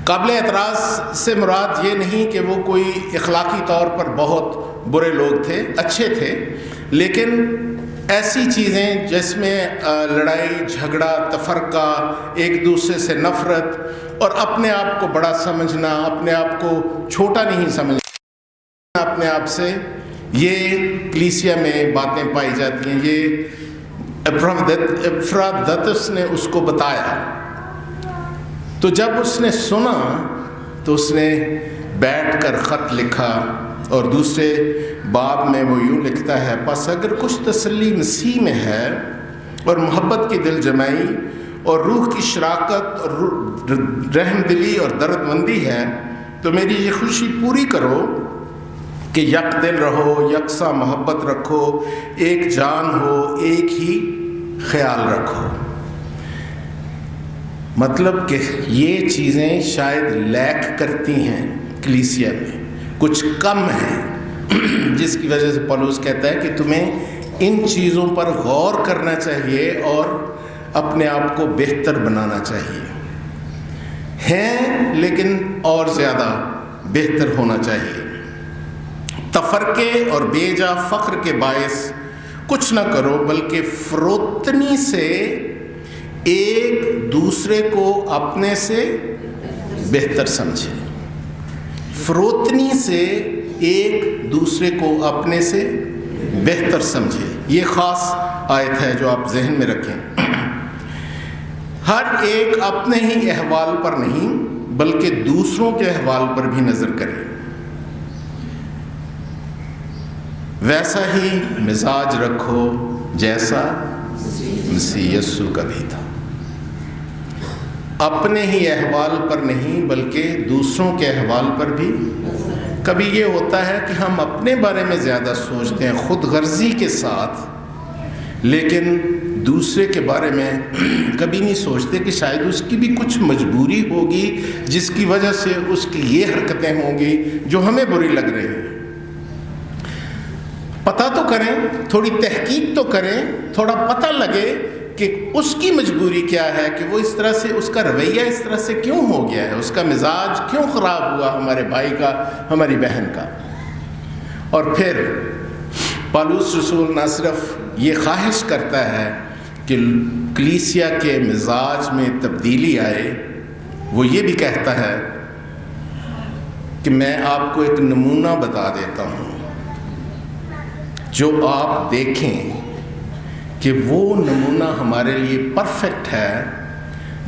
काबिल एतराज़ से मुराद ये नहीं कि वो कोई इखलाकी तौर पर बहुत बुरे लोग थे, अच्छे थे, लेकिन ऐसी चीज़ें जिसमें लड़ाई झगड़ा, तफरका, एक दूसरे से नफ़रत और अपने आप को बड़ा समझना, अपने आप को छोटा नहीं समझना, अपने आप से, ये कलीसिया में बातें पाई जाती हैं। ये एपफ्रादितुस ने उसको बताया। तो जब उसने सुना तो उसने बैठकर ख़त लिखा और दूसरे बाब में वो यूँ लिखता है, बस अगर कुछ तसल्ली मसीह में है और मोहब्बत की दिल जमाई और रूह की शराकत और रहमदिली और दर्दमंदी है तो मेरी ये खुशी पूरी करो कि यक दिल रहो, यकसा मोहब्बत रखो, एक जान हो, एक ही ख्याल रखो। मतलब कि ये चीज़ें शायद लैक करती हैं कलीसिया में, कुछ कम है, जिसकी वजह से पौलुस कहता है कि तुम्हें इन चीज़ों पर गौर करना चाहिए और अपने आप को बेहतर बनाना चाहिए। हैं लेकिन और ज़्यादा बेहतर होना चाहिए। तफरके और बेजा फ़ख्र के बायस कुछ न करो बल्कि फ़रोतनी से एक दूसरे को अपने से बेहतर समझे। फ़रोतनी से एक दूसरे को अपने से बेहतर समझे। ये ख़ास आयत है जो आप जहन में रखें। हर एक अपने ही अहवाल पर नहीं बल्कि दूसरों के अहवाल पर भी नज़र करे। वैसा ही मिजाज रखो जैसा मसीह यस्सु का भी था। अपने ही अहवाल पर नहीं बल्कि दूसरों के अहवाल पर भी। कभी ये होता है कि हम अपने बारे में ज़्यादा सोचते हैं खुद गर्जी के साथ, लेकिन दूसरे के बारे में कभी नहीं सोचते कि शायद उसकी भी कुछ मजबूरी होगी जिसकी वजह से उसकी ये हरकतें होंगी जो हमें बुरी लग रही हैं। पता तो करें, थोड़ी तहकीक तो करें, थोड़ा पता लगे कि उसकी मजबूरी क्या है कि वो इस तरह से, उसका रवैया इस तरह से क्यों हो गया है, उसका मिजाज क्यों ख़राब हुआ हमारे भाई का, हमारी बहन का। और फिर पौलुस रसूल न सिर्फ ये ख्वाहिश करता है कि कलीसिया के मिजाज में तब्दीली आए, वो ये भी कहता है कि मैं आपको एक नमूना बता देता हूँ जो आप देखें कि वो नमूना हमारे लिए परफेक्ट है।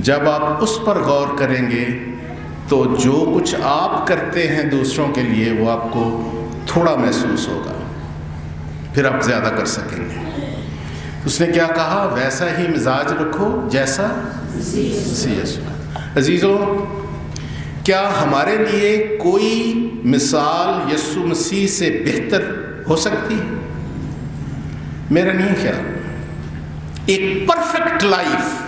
जब आप उस पर गौर करेंगे تو جو کچھ آپ کرتے ہیں دوسروں کے لیے وہ آپ کو تھوڑا محسوس ہوگا، پھر آپ زیادہ کر سکیں گے۔ اس نے کیا کہا؟ ویسا ہی مزاج رکھو جیسا مسیح یسوع۔ عزیزوں، کیا ہمارے لیے کوئی مثال یسوع مسیح سے بہتر ہو سکتی ہے؟ میرا نہیں خیال۔ ایک perfect life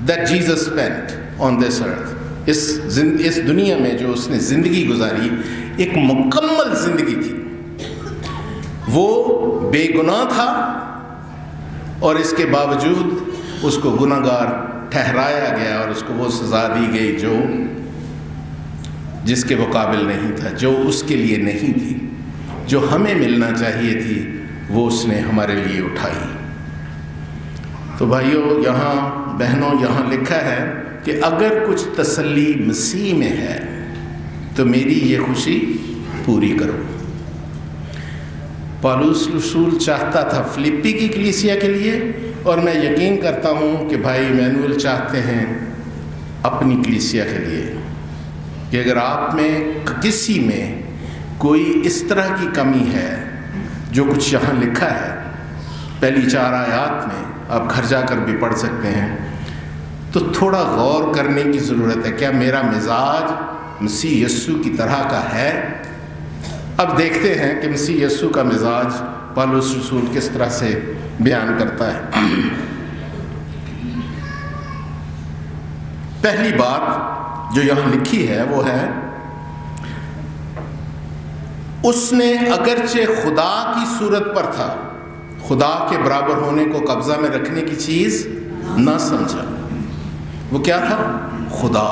that Jesus spent on this earth, اس دنیا میں جو اس نے زندگی گزاری، ایک مکمل زندگی تھی۔ وہ بے گناہ تھا اور اس کے باوجود اس کو گناہ گار ٹھہرایا گیا اور اس کو وہ سزا دی گئی جس کے وہ قابل نہیں تھا، جو اس کے لیے نہیں تھی، جو ہمیں ملنا چاہیے تھی وہ اس نے ہمارے لیے اٹھائی۔ تو بھائیوں، یہاں بہنوں، یہاں لکھا ہے کہ اگر کچھ تسلی مسیح میں ہے تو میری یہ خوشی پوری کرو۔ پالوس رسول چاہتا تھا فلپی کی کلیسیا کے لیے، اور میں یقین کرتا ہوں کہ بھائی ایمینول چاہتے ہیں اپنی کلیسیا کے لیے کہ اگر آپ میں کسی میں کوئی اس طرح کی کمی ہے جو کچھ یہاں لکھا ہے پہلی 4 آیات میں، آپ گھر جا کر بھی پڑھ سکتے ہیں، تو تھوڑا غور کرنے کی ضرورت ہے۔ کیا میرا مزاج مسیح یسوع کی طرح کا ہے؟ اب دیکھتے ہیں کہ مسیح یسوع کا مزاج پالوس رسول کس طرح سے بیان کرتا ہے۔ پہلی بات جو یہاں لکھی ہے وہ ہے، اس نے اگرچہ خدا کی صورت پر تھا، خدا کے برابر ہونے کو قبضہ میں رکھنے کی چیز نہ سمجھا۔ وہ کیا تھا؟ خدا،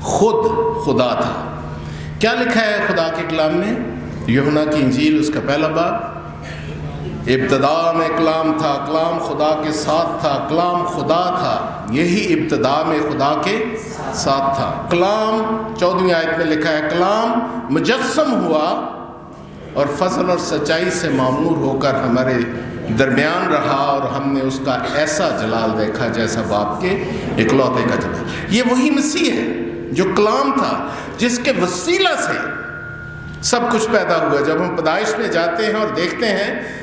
خود خدا تھا۔ کیا لکھا ہے خدا کے کلام میں؟ یوحنا کی انجیل اس کا پہلا باب، ابتدا میں کلام تھا، کلام خدا کے ساتھ تھا، کلام خدا تھا، یہی ابتدا میں خدا کے ساتھ تھا۔ کلام 14ویں آیت میں لکھا ہے، کلام مجسم ہوا اور فضل اور سچائی سے معمور ہو کر ہمارے درمیان رہا، اور ہم نے اس کا ایسا جلال دیکھا جیسا باپ کے اکلوتے کا جلال۔ یہ وہی مسیح ہے جو کلام تھا، جس کے وسیلہ سے سب کچھ پیدا ہوا۔ جب ہم پیدائش میں جاتے ہیں اور دیکھتے ہیں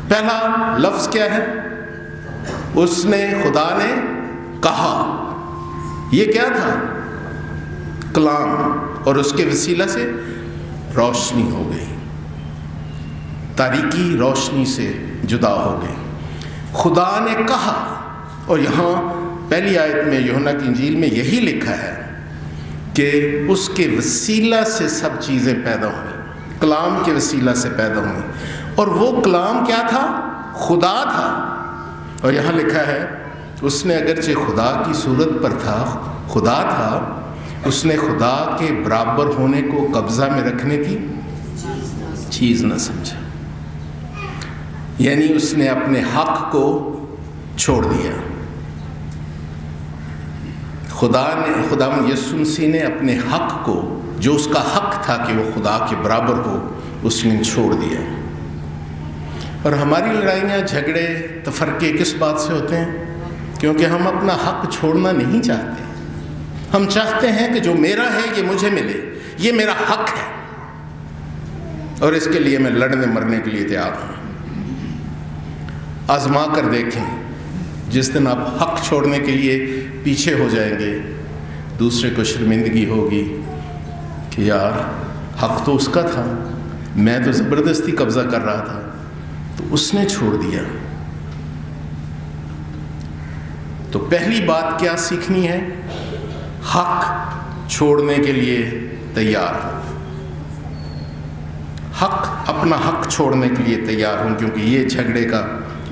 پہلا لفظ کیا ہے؟ اس نے، خدا نے کہا۔ یہ کیا تھا؟ کلام، اور اس کے وسیلہ سے روشنی ہو گئی، تاریکی روشنی سے جدا ہو گئی۔ خدا نے کہا، اور یہاں پہلی آیت میں یوحنا کی انجیل میں یہی لکھا ہے کہ اس کے وسیلہ سے سب چیزیں پیدا ہوئیں، کلام کے وسیلہ سے پیدا ہوئیں، اور وہ کلام کیا تھا؟ خدا تھا۔ اور یہاں لکھا ہے، اس نے اگرچہ خدا کی صورت پر تھا، خدا تھا، اس نے خدا کے برابر ہونے کو قبضہ میں رکھنے کی چیز نہ سمجھا، یعنی اس نے اپنے حق کو چھوڑ دیا۔ خدا یسوع مسیح نے اپنے حق کو، جو اس کا حق تھا کہ وہ خدا کے برابر ہو، اس نے چھوڑ دیا۔ اور ہماری لڑائیاں، جھگڑے، تفرقے کس بات سے ہوتے ہیں؟ کیونکہ ہم اپنا حق چھوڑنا نہیں چاہتے۔ ہم چاہتے ہیں کہ جو میرا ہے یہ مجھے ملے، یہ میرا حق ہے، اور اس کے لیے میں لڑنے مرنے کے لیے تیار ہوں۔ آزما کر دیکھیں، جس دن آپ حق چھوڑنے کے لیے پیچھے ہو جائیں گے، دوسرے کو شرمندگی ہوگی کہ یار حق تو اس کا تھا، میں تو زبردستی قبضہ کر رہا تھا، تو اس نے چھوڑ دیا۔ تو پہلی بات کیا سیکھنی ہے؟ حق چھوڑنے کے لیے تیار ہوں، اپنا حق چھوڑنے کے لیے تیار ہوں، کیونکہ یہ جھگڑے کا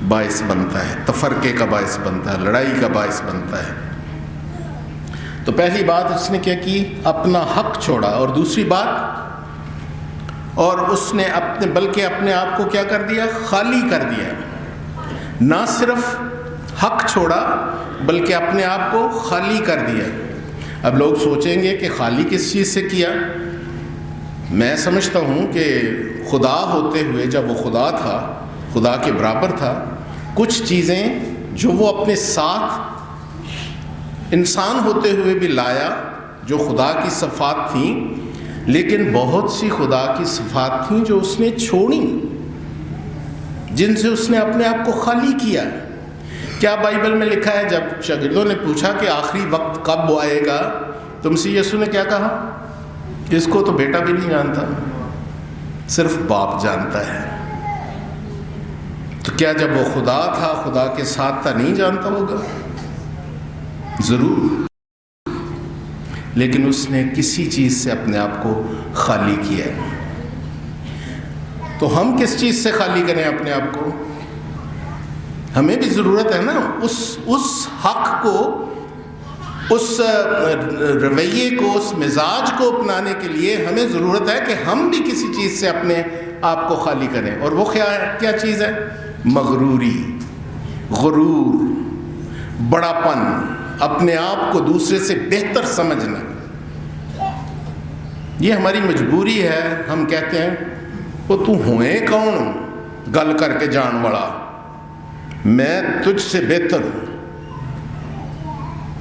باعث بنتا ہے، تفرقے کا باعث بنتا ہے، لڑائی کا باعث بنتا ہے۔ تو پہلی بات اس نے کیا کی؟ اپنا حق چھوڑا، اور دوسری بات، اور اس نے بلکہ اپنے آپ کو کیا کر دیا؟ خالی کر دیا۔ نہ صرف حق چھوڑا بلکہ اپنے آپ کو خالی کر دیا۔ اب لوگ سوچیں گے کہ خالی کس چیز سے کیا؟ میں سمجھتا ہوں کہ خدا ہوتے ہوئے، جب وہ خدا تھا، خدا کے برابر تھا، کچھ چیزیں جو وہ اپنے ساتھ انسان ہوتے ہوئے بھی لایا، جو خدا کی صفات تھیں، لیکن بہت سی خدا کی صفات تھیں جو اس نے چھوڑی، جن سے اس نے اپنے آپ کو خالی کیا۔ کیا بائبل میں لکھا ہے جب شاگردوں نے پوچھا کہ آخری وقت کب آئے گا تو مسیح یسوع نے کیا کہا؟ اس کو تو بیٹا بھی نہیں جانتا، صرف باپ جانتا ہے۔ تو کیا جب وہ خدا تھا، خدا کے ساتھ تھا، نہیں جانتا ہوگا؟ ضرور، لیکن اس نے کسی چیز سے اپنے آپ کو خالی کیا۔ تو ہم کس چیز سے خالی کریں اپنے آپ کو؟ ہمیں بھی ضرورت ہے نا اس حق کو، اس رویے کو، اس مزاج کو اپنانے کے لیے ہمیں ضرورت ہے کہ ہم بھی کسی چیز سے اپنے آپ کو خالی کریں۔ اور وہ کیا چیز ہے؟ مغروری، غرور، بڑا پن، اپنے آپ کو دوسرے سے بہتر سمجھنا۔ یہ ہماری مجبوری ہے۔ ہم کہتے ہیں وہ تو ہوئے کون گل کر کے جان والا، میں تجھ سے بہتر ہوں،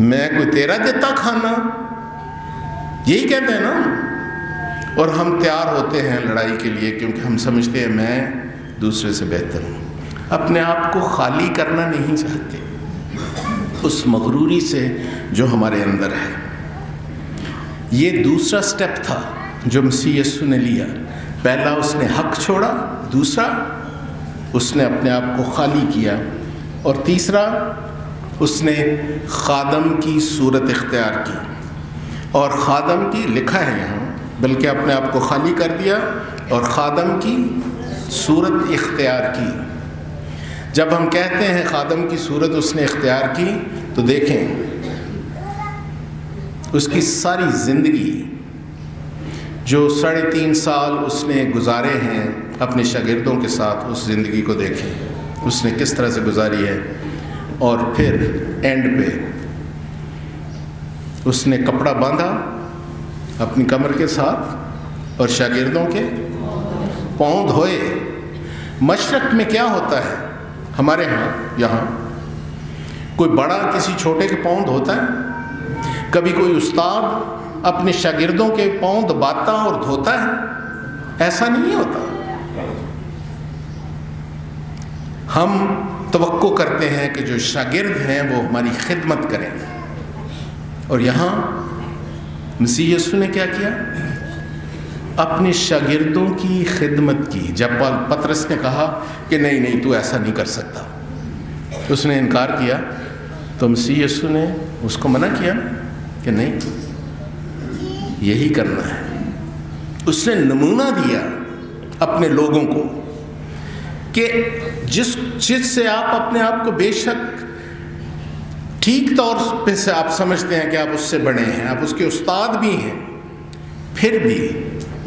میں کوئی تیرا دیتا کھانا، یہی کہتے ہیں نا۔ اور ہم تیار ہوتے ہیں لڑائی کے لیے کیونکہ ہم سمجھتے ہیں میں دوسرے سے بہتر ہوں۔ اپنے آپ کو خالی کرنا نہیں چاہتے اس مغروری سے جو ہمارے اندر ہے۔ یہ دوسرا سٹیپ تھا جو مسیح یسوع نے لیا۔ پہلا اس نے حق چھوڑا، دوسرا اس نے اپنے آپ کو خالی کیا، اور تیسرا اس نے خادم کی صورت اختیار کی۔ اور خادم کی لکھا ہے یہاں، بلکہ اپنے آپ کو خالی کر دیا اور خادم کی صورت اختیار کی۔ جب ہم کہتے ہیں خادم کی صورت اس نے اختیار کی تو دیکھیں اس کی ساری زندگی جو 3.5 سال اس نے گزارے ہیں اپنے شاگردوں کے ساتھ، اس زندگی کو دیکھیں اس نے کس طرح سے گزاری ہے۔ اور پھر اینڈ پہ اس نے کپڑا باندھا اپنی کمر کے ساتھ اور شاگردوں کے پاؤں دھوئے۔ مشرق میں کیا ہوتا ہے ہمارے یہاں کوئی بڑا کسی چھوٹے کے پاؤں دھوتا ہے؟ کبھی کوئی استاد اپنے شاگردوں کے پاؤں دباتا اور دھوتا ہے؟ ایسا نہیں ہوتا۔ ہم توقع کرتے ہیں کہ جو شاگرد ہیں وہ ہماری خدمت کریں، اور یہاں مسیح یسوع نے کیا کیا؟ اپنے شاگردوں کی خدمت کی۔ جب پطرس نے کہا کہ نہیں تو ایسا نہیں کر سکتا، اس نے انکار کیا، تو مسیح یسوع نے اس کو منع کیا کہ نہیں، یہی کرنا ہے۔ اس نے نمونہ دیا اپنے لوگوں کو کہ جس چیز سے آپ اپنے آپ کو بے شک ٹھیک طور پہ سے آپ سمجھتے ہیں کہ آپ اس سے بڑے ہیں، آپ اس کے استاد بھی ہیں، پھر بھی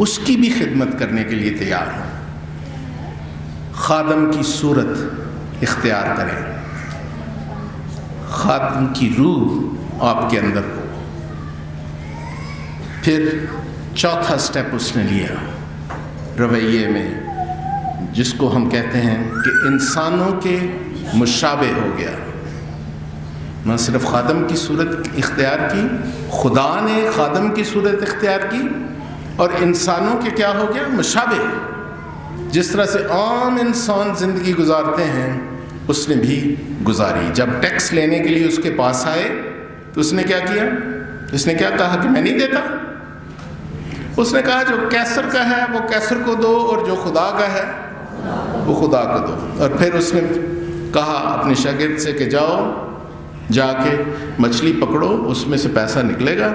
اس کی بھی خدمت کرنے کے لیے تیار ہو۔ خادم کی صورت اختیار کریں، خادم کی روح آپ کے اندر ہو۔ پھر چوتھا سٹیپ اس نے لیا رویے میں، جس کو ہم کہتے ہیں کہ انسانوں کے مشابہ ہو گیا۔ نہ صرف خادم کی صورت اختیار کی، خدا نے خادم کی صورت اختیار کی، اور انسانوں کے کیا ہو گیا؟ مشابہ۔ جس طرح سے عام انسان زندگی گزارتے ہیں اس نے بھی گزاری۔ جب ٹیکس لینے کے لیے اس کے پاس آئے تو اس نے کیا کیا؟ اس نے کیا کہا کہ میں نہیں دیتا؟ اس نے کہا جو کیسر کا ہے وہ کیسر کو دو، اور جو خدا کا ہے وہ خدا کو دو۔ اور پھر اس نے کہا اپنے شاگرد سے کہ جا کے مچھلی پکڑو، اس میں سے پیسہ نکلے گا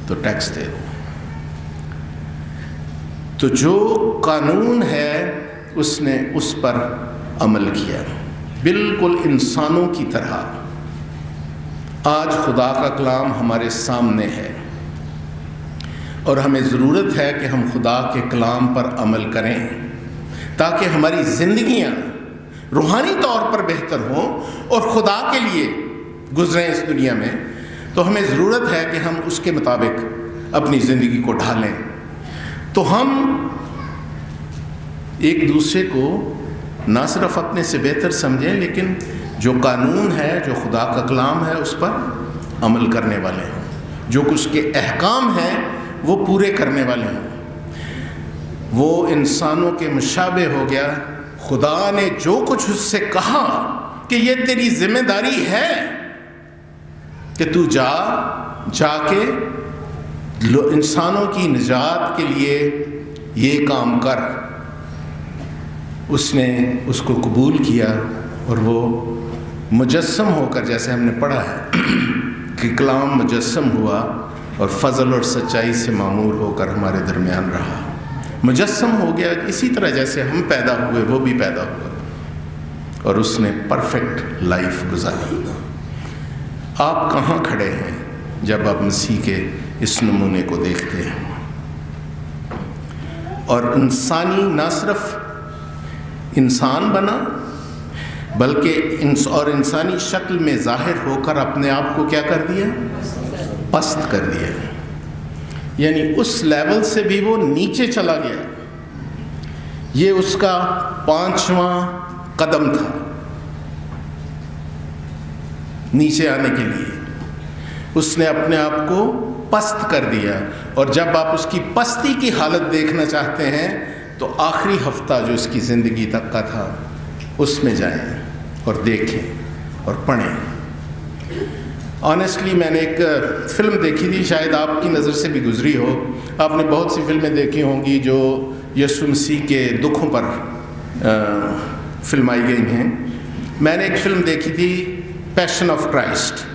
تو ٹیکس دے دو۔ تو جو قانون ہے اس نے اس پر عمل کیا، بالکل انسانوں کی طرح۔ آج خدا کا کلام ہمارے سامنے ہے اور ہمیں ضرورت ہے کہ ہم خدا کے کلام پر عمل کریں تاکہ ہماری زندگیاں روحانی طور پر بہتر ہوں اور خدا کے لیے گزریں اس دنیا میں۔ تو ہمیں ضرورت ہے کہ ہم اس کے مطابق اپنی زندگی کو ڈھالیں، تو ہم ایک دوسرے کو نہ صرف اپنے سے بہتر سمجھیں، لیکن جو قانون ہے، جو خدا کا کلام ہے، اس پر عمل کرنے والے ہیں۔ جو کچھ کے احکام ہیں وہ پورے کرنے والے ہوں۔ وہ انسانوں کے مشابہ ہو گیا۔ خدا نے جو کچھ اس سے کہا کہ یہ تیری ذمہ داری ہے کہ تو جا کے انسانوں کی نجات کے لیے یہ کام کر، اس نے اس کو قبول کیا، اور وہ مجسم ہو کر، جیسے ہم نے پڑھا ہے کہ کلام مجسم ہوا اور فضل اور سچائی سے معمور ہو کر ہمارے درمیان رہا، مجسم ہو گیا، اسی طرح جیسے ہم پیدا ہوئے وہ بھی پیدا ہوا، اور اس نے پرفیکٹ لائف گزاری۔ آپ کہاں کھڑے ہیں جب آپ مسیح کے اس نمونے کو دیکھتے ہیں؟ اور انسانی، نہ صرف انسان بنا بلکہ انسانی شکل میں ظاہر ہو کر اپنے آپ کو کیا کر دیا؟ پست کر دیا۔ یعنی اس لیول سے بھی وہ نیچے چلا گیا۔ یہ اس کا 5واں قدم تھا نیچے آنے کے لیے۔ اس نے اپنے آپ کو پست کر دیا، اور جب آپ اس کی پستی کی حالت دیکھنا چاہتے ہیں تو آخری ہفتہ جو اس کی زندگی تک کا تھا اس میں جائیں اور دیکھیں اور پڑھیں۔ آنیسٹلی میں نے ایک فلم دیکھی تھی، شاید آپ کی نظر سے بھی گزری ہو۔ آپ نے بہت سی فلمیں دیکھی ہوں گی جو یسوع مسیح کے دکھوں پر فلمائی گئی ہیں۔ میں نے ایک فلم دیکھی تھی، پیشن آف کرائسٹ۔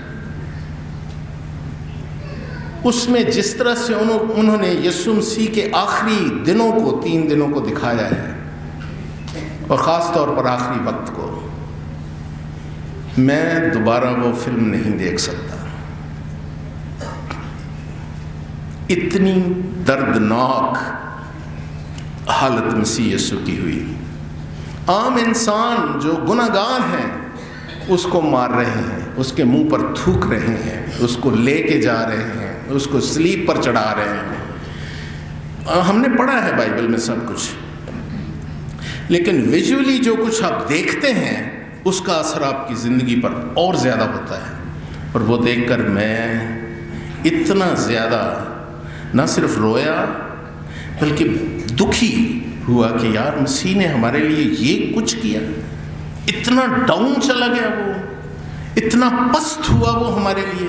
اس میں جس طرح سے انہوں نے یسوع مسیح کے آخری دنوں کو، 3 دنوں کو دکھایا ہے، اور خاص طور پر آخری وقت کو، میں دوبارہ وہ فلم نہیں دیکھ سکتا۔ اتنی دردناک حالت مسیح یسوع کی ہوئی۔ عام انسان جو گناہگار ہیں اس کو مار رہے ہیں، اس کے منہ پر تھوک رہے ہیں، اس کو لے کے جا رہے ہیں، اس کو سلیب پر چڑھا رہے ہیں۔ ہم نے پڑھا ہے بائبل میں سب کچھ، لیکن ویژولی جو کچھ آپ دیکھتے ہیں اس کا اثر آپ کی زندگی پر اور زیادہ ہوتا ہے۔ اور وہ دیکھ کر میں اتنا زیادہ نہ صرف رویا بلکہ دکھی ہوا کہ یار مسیح نے ہمارے لیے یہ کچھ کیا، اتنا ڈاؤن چلا گیا، وہ اتنا پست ہوا وہ ہمارے لیے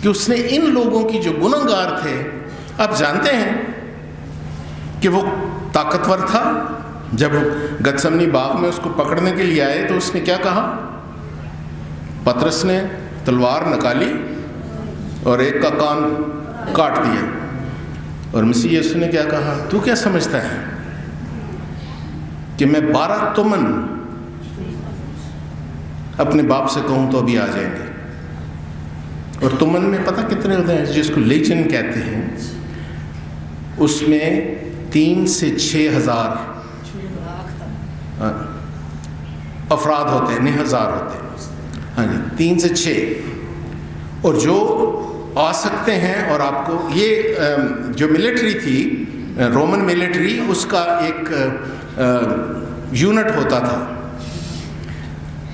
کہ اس نے ان لوگوں کی جو گنہگار تھے، آپ جانتے ہیں کہ وہ طاقتور تھا۔ جب گتسمنی باغ میں اس کو پکڑنے کے لیے آئے تو اس نے کیا کہا؟ پطرس نے تلوار نکالی اور ایک کا کان کاٹ دیا، اور مسیح یسوع نے کیا کہا؟ تو کیا سمجھتا ہے کہ میں 12 تمن اپنے باپ سے کہوں تو ابھی آ جائیں گے؟ اور تمن میں پتہ کتنے ہوتے ہیں؟ جس کو لیجن کہتے ہیں، اس میں 3 سے 6 ہزار افراد ہوتے ہیں، نہیں ہزار ہوتے ہیں، ہاں جی، 3 سے 6، اور جو آ سکتے ہیں۔ اور آپ کو یہ جو ملٹری تھی، رومن ملٹری، اس کا ایک یونٹ ہوتا تھا،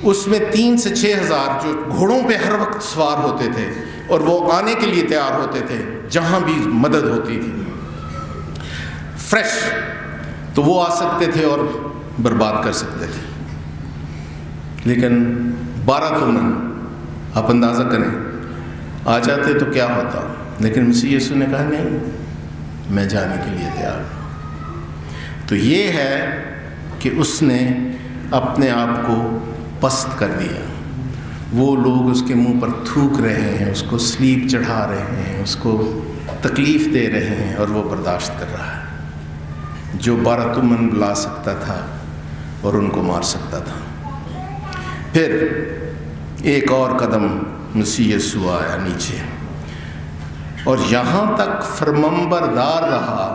اس میں 3 سے 6 ہزار جو گھوڑوں پہ ہر وقت سوار ہوتے تھے، اور وہ آنے کے لیے تیار ہوتے تھے جہاں بھی مدد ہوتی تھی، فریش، تو وہ آ سکتے تھے اور برباد کر سکتے تھے۔ لیکن 12 تمن، آپ اندازہ کریں، آ جاتے تو کیا ہوتا؟ لیکن مسیح یسوع نے کہا نہیں، میں جانے کے لیے تیار ہوں۔ تو یہ ہے کہ اس نے اپنے آپ کو پست کر دیا۔ وہ لوگ اس کے منہ پر تھوک رہے ہیں، اس کو سلیب چڑھا رہے ہیں، اس کو تکلیف دے رہے ہیں، اور وہ برداشت کر رہا ہے۔ جو 12 تمن بلا سکتا تھا اور ان کو مار سکتا تھا۔ پھر ایک اور قدم مسیح یسوع آیا نیچے، اور یہاں تک فرمانبردار رہا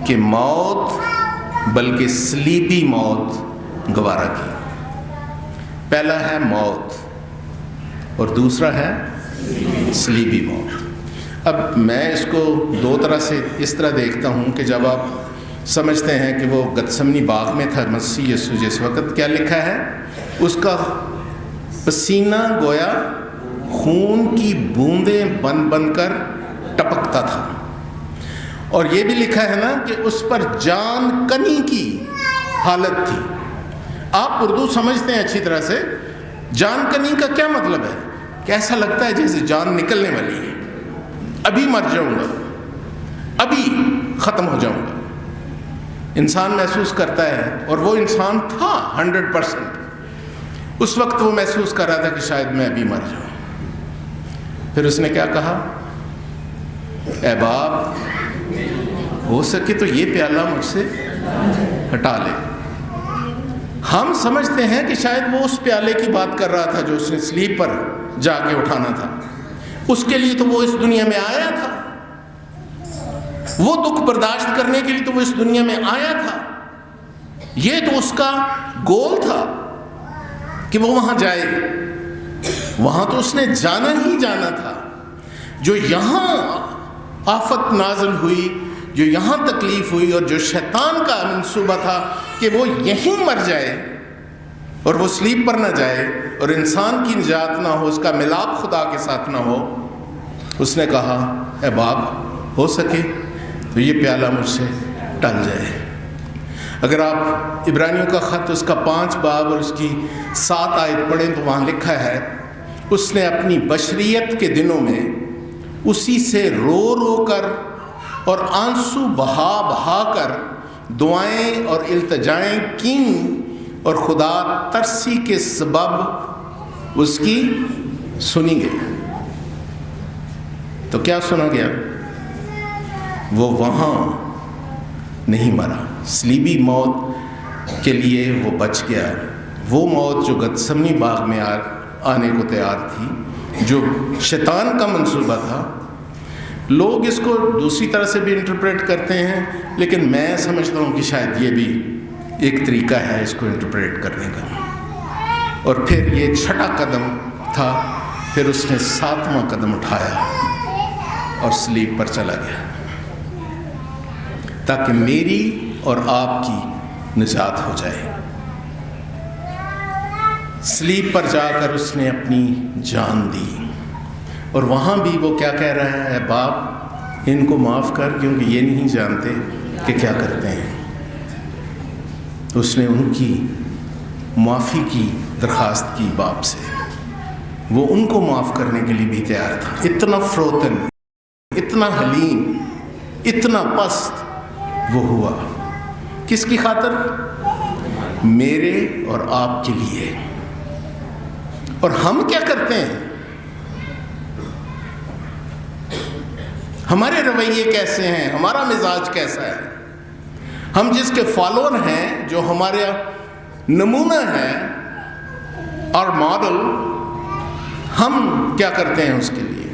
کہ موت، بلکہ صلیبی موت گوارا کی۔ پہلا ہے موت اور دوسرا ہے صلیبی موت۔ اب میں اس کو 2 طرح سے اس طرح دیکھتا ہوں کہ جب آپ سمجھتے ہیں کہ وہ گتسمنی باغ میں تھا مسیح یسوع، جس وقت کیا لکھا ہے؟ اس کا پسینہ گویا خون کی بوندیں بن بن کر ٹپکتا تھا. اور یہ بھی لکھا ہے نا کہ اس پر جان کنی کی حالت تھی. آپ اردو سمجھتے ہیں اچھی طرح سے. جان کنی کا کیا مطلب ہے؟ کہ ایسا لگتا ہے جیسے جان نکلنے والی ہے, ابھی مر جاؤں گا, ابھی ختم ہو جاؤں گا. انسان محسوس کرتا ہے, اور وہ انسان تھا 100%. اس وقت وہ محسوس کر رہا تھا کہ شاید میں ابھی مر جاؤں. پھر اس نے کیا کہا؟ اے باپ, ہو سکے تو یہ پیالہ مجھ سے ہٹا لے. ہم سمجھتے ہیں کہ شاید وہ اس پیالے کی بات کر رہا تھا جو اس نے سلیپ پر جا کے اٹھانا تھا. اس کے لیے تو وہ اس دنیا میں آیا تھا, وہ دکھ برداشت کرنے کے لیے تو وہ اس دنیا میں آیا تھا. یہ تو اس کا گول تھا کہ وہ وہاں جائے. وہاں تو اس نے جانا ہی جانا تھا. جو یہاں آفت نازل ہوئی, جو یہاں تکلیف ہوئی, اور جو شیطان کا منصوبہ تھا کہ وہ یہیں مر جائے اور وہ سلیپ پر نہ جائے اور انسان کی نجات نہ ہو, اس کا ملاپ خدا کے ساتھ نہ ہو, اس نے کہا اے باپ, ہو سکے تو یہ پیالہ مجھ سے ٹل جائے. اگر آپ عبرانیوں کا خط اس کا 5 باب اور اس کی 7 آیت پڑھیں تو وہاں لکھا ہے اس نے اپنی بشریت کے دنوں میں اسی سے رو رو کر اور آنسو بہا بہا کر دعائیں اور التجائیں کیں, اور خدا ترسی کے سبب اس کی سنی گئی. تو کیا سنا گیا؟ وہ وہاں نہیں مرا. صلیبی موت کے لیے وہ بچ گیا. وہ موت جو گتسمنی باغ میں آنے کو تیار تھی, جو شیطان کا منصوبہ تھا. لوگ اس کو دوسری طرح سے بھی انٹرپریٹ کرتے ہیں, لیکن میں سمجھتا ہوں کہ شاید یہ بھی ایک طریقہ ہے اس کو انٹرپریٹ کرنے کا. اور پھر یہ 6واں قدم تھا. پھر اس نے 7واں قدم اٹھایا اور صلیب پر چلا گیا تاکہ میری اور آپ کی نجات ہو جائے. صلیب پر جا کر اس نے اپنی جان دی. اور وہاں بھی وہ کیا کہہ رہا ہے؟ باپ, ان کو معاف کر, کیونکہ یہ نہیں جانتے کہ کیا کرتے ہیں. اس نے ان کی معافی کی درخواست کی باپ سے. وہ ان کو معاف کرنے کے لیے بھی تیار تھا. اتنا فروتن, اتنا حلیم, اتنا پست وہ ہوا. کس کی خاطر؟ میرے اور آپ کے لیے. اور ہم کیا کرتے ہیں؟ ہمارے رویے کیسے ہیں؟ ہمارا مزاج کیسا ہے؟ ہم جس کے فالوور ہیں, جو ہمارا نمونہ ہے اور ماڈل, ہم کیا کرتے ہیں اس کے لیے؟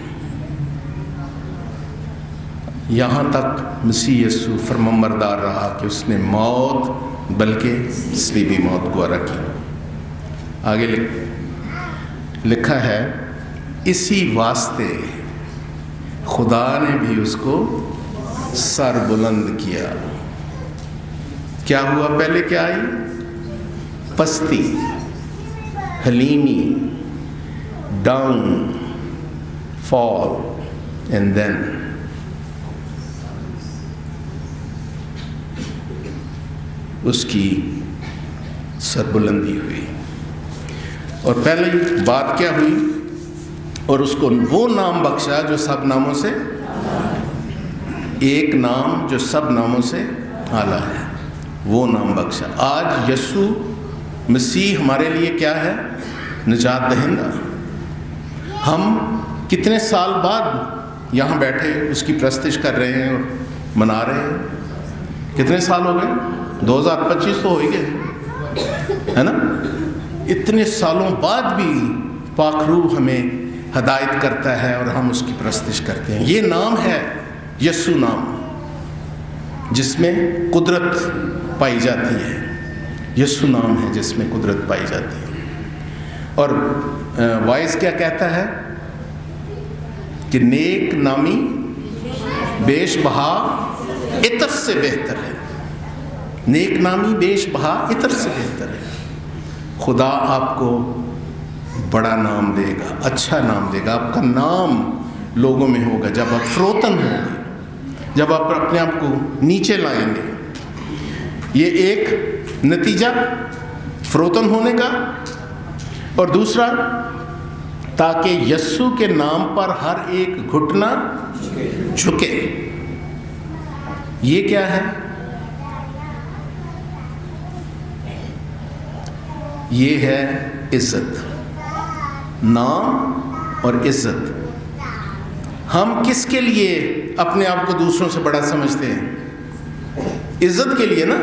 یہاں تک مسیح یسوع فرمانبردار رہا کہ اس نے موت بلکہ صلیبی موت گوارا کی. آگے لکھا ہے اسی واسطے خدا نے بھی اس کو سر بلند کیا. کیا ہوا؟ پہلے کیا آئی؟ پستی, حلیمی, ڈاؤن, فال, اینڈ دین اس کی سربلندی ہوئی. اور پہلی بات کیا ہوئی؟ اور اس کو وہ نام بخشا جو سب ناموں سے, ایک نام جو سب ناموں سے اعلیٰ ہے, وہ نام بخشا. آج یسوع مسیح ہمارے لیے کیا ہے؟ نجات دہندہ. ہم کتنے سال بعد یہاں بیٹھے اس کی پرستش کر رہے ہیں اور منا رہے ہیں. کتنے سال ہو گئے؟ 2025 تو ہو ہی گئے, ہے نا. اتنے سالوں بعد بھی پاک روح ہمیں ہدایت کرتا ہے اور ہم اس کی پرستش کرتے ہیں. یہ نام ہے یسوع نام, جس میں قدرت پائی جاتی ہے. یسوع نام ہے جس میں قدرت پائی جاتی ہے. اور وائس کیا کہتا ہے کہ نیک نامی بیش بہا عطر سے بہتر ہے. نیک نامی بیش بہا عطر سے بہتر ہے. خدا آپ کو बड़ा नाम देगा, अच्छा नाम देगा। आपका नाम लोगों में होगा जब आप फरोतन होंगे, जब आप अपने आप को नीचे लाएंगे। ये एक नतीजा फरोतन होने का। और दूसरा, ताकि यस्सु के नाम पर हर एक घुटना झुके। ये क्या है? ये है इज्जत, नाम और इज्जत। हम किसके लिए अपने आप को दूसरों से बड़ा समझते हैं? इज्जत के लिए ना,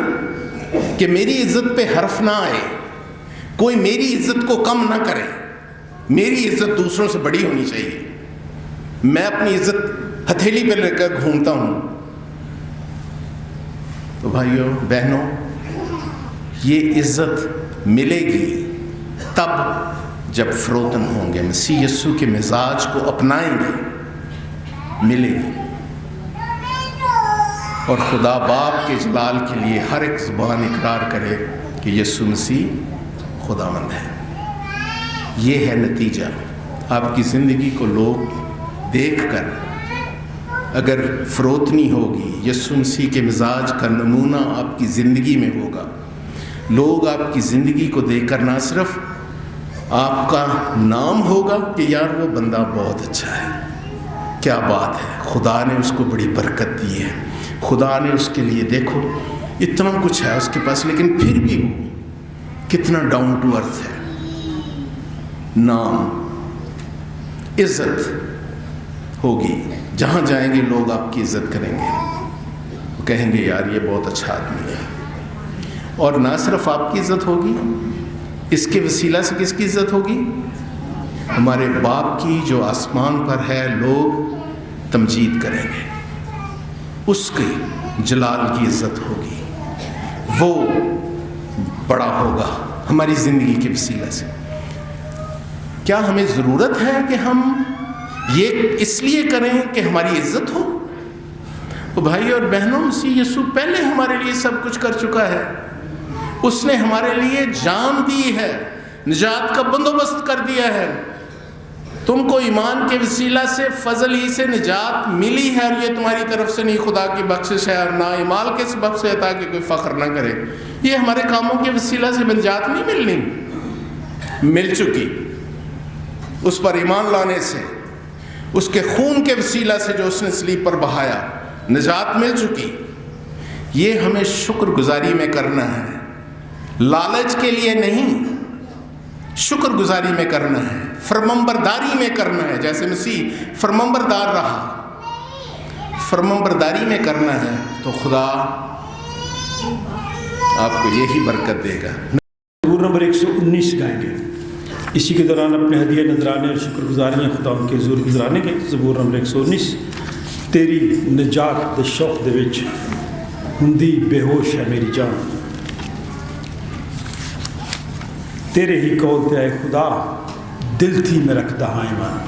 कि मेरी इज्जत पे हर्फ ना आए, कोई मेरी इज्जत को कम ना करे। मेरी इज्जत दूसरों से बड़ी होनी चाहिए। मैं अपनी इज्जत हथेली पे लेकर घूमता हूं। तो भाइयों बहनों, ये इज्जत मिलेगी तब जब फरोतन होंगे, मसीह यस्सु के मिजाज को अपनाएंगे, मिलेगी। और खुदा बाप के जलाल के लिए हर एक ज़ुबान इकरार करे कि यस्सु मसीह खुदावंद है। ये है नतीजा। आपकी ज़िंदगी को लोग देखकर अगर फरोतनी होगी, यस्सु मसीह के मिजाज का नमूना आपकी ज़िंदगी में होगा, लोग आपकी ज़िंदगी को देखकर ना सिर्फ आपका नाम होगा कि यार वो बंदा बहुत अच्छा है, क्या बात है, खुदा ने उसको बड़ी बरकत दी है, खुदा ने उसके लिए देखो इतना कुछ है उसके पास, लेकिन फिर भी वो कितना डाउन टू अर्थ है। नाम, इज्जत होगी। जहाँ जाएंगे लोग आपकी इज्जत करेंगे, वो कहेंगे यार ये बहुत अच्छा आदमी है। और ना सिर्फ आपकी इज्जत होगी, इसके वसीला से किसकी इज्जत होगी? हमारे बाप की जो आसमान पर है, लोग तमजीद करेंगे, उसके जलाल की इज्जत होगी, वो बड़ा होगा हमारी ज़िंदगी के वसीला से। क्या हमें ज़रूरत है कि हम ये इसलिए करें कि हमारी इज्जत हो? तो भाई और बहनों, मसीह यीशु पहले हमारे लिए सब कुछ कर चुका है। उसने हमारे लिए जान दी है, निजात का बंदोबस्त कर दिया है। तुमको ईमान के वसीला से फजल ही से निजात मिली है, और ये तुम्हारी तरफ से नहीं, खुदा की बख्शिश है, और ना ईमाल के सबब से, ताकि कोई फ़ख्र ना करे। ये हमारे कामों के वसीला से निजात नहीं मिलनी, मिल चुकी। उस पर ईमान लाने से, उसके खून के वसीला से जो उसने सलीब पर बहाया, निजात मिल चुकी। ये हमें शुक्रगुजारी में करना है, लालच के लिए नहीं, शुक्रगुजारी में करना है, फरमाबरदारी में करना है। जैसे मसीह फरमाबरदार रहा, फरमाबरदारी में करना है, तो खुदा आपको यही बरकत देगा। ज़बूर नंबर 119 गाएंगे। इसी के दौरान अपने हदिया नजराने और शुक्रगुजारियाँ खुदा उनके ज़रूर गुजरानेंगे। ज़बूर नंबर 119। तेरी निजात दे शौक दे विच हुंदी बेहोश है मेरी जान, तेरे ही कौल ते आए खुदा दिल थी में रखदा हाँ ईमान।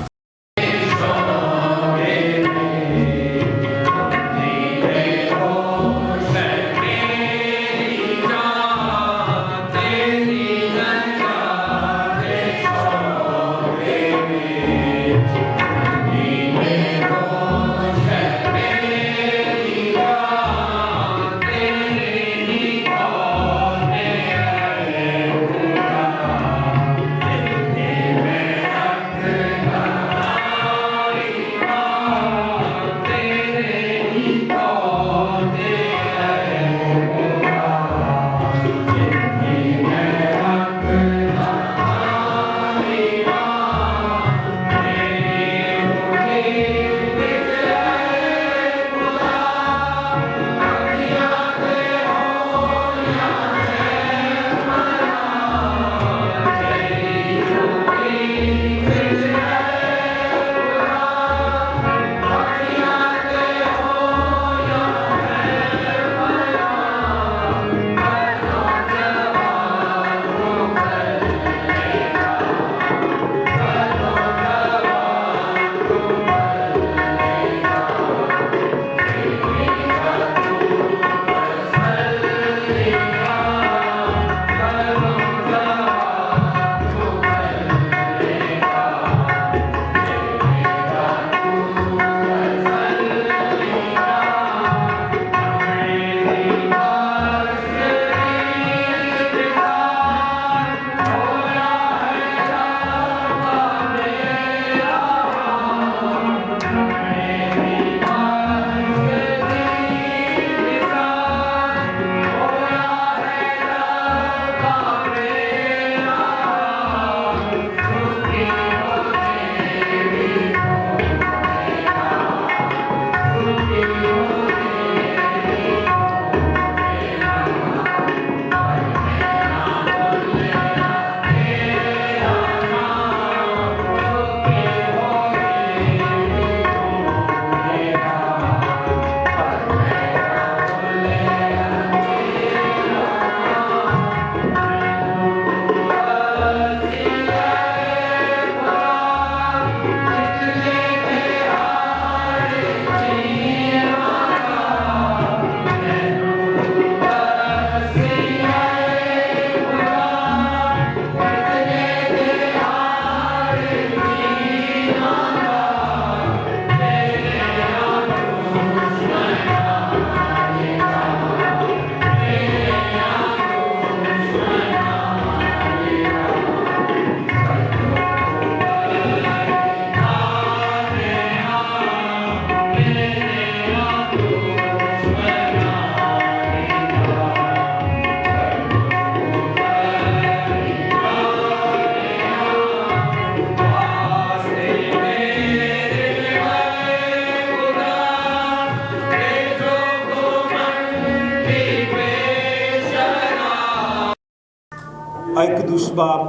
बाप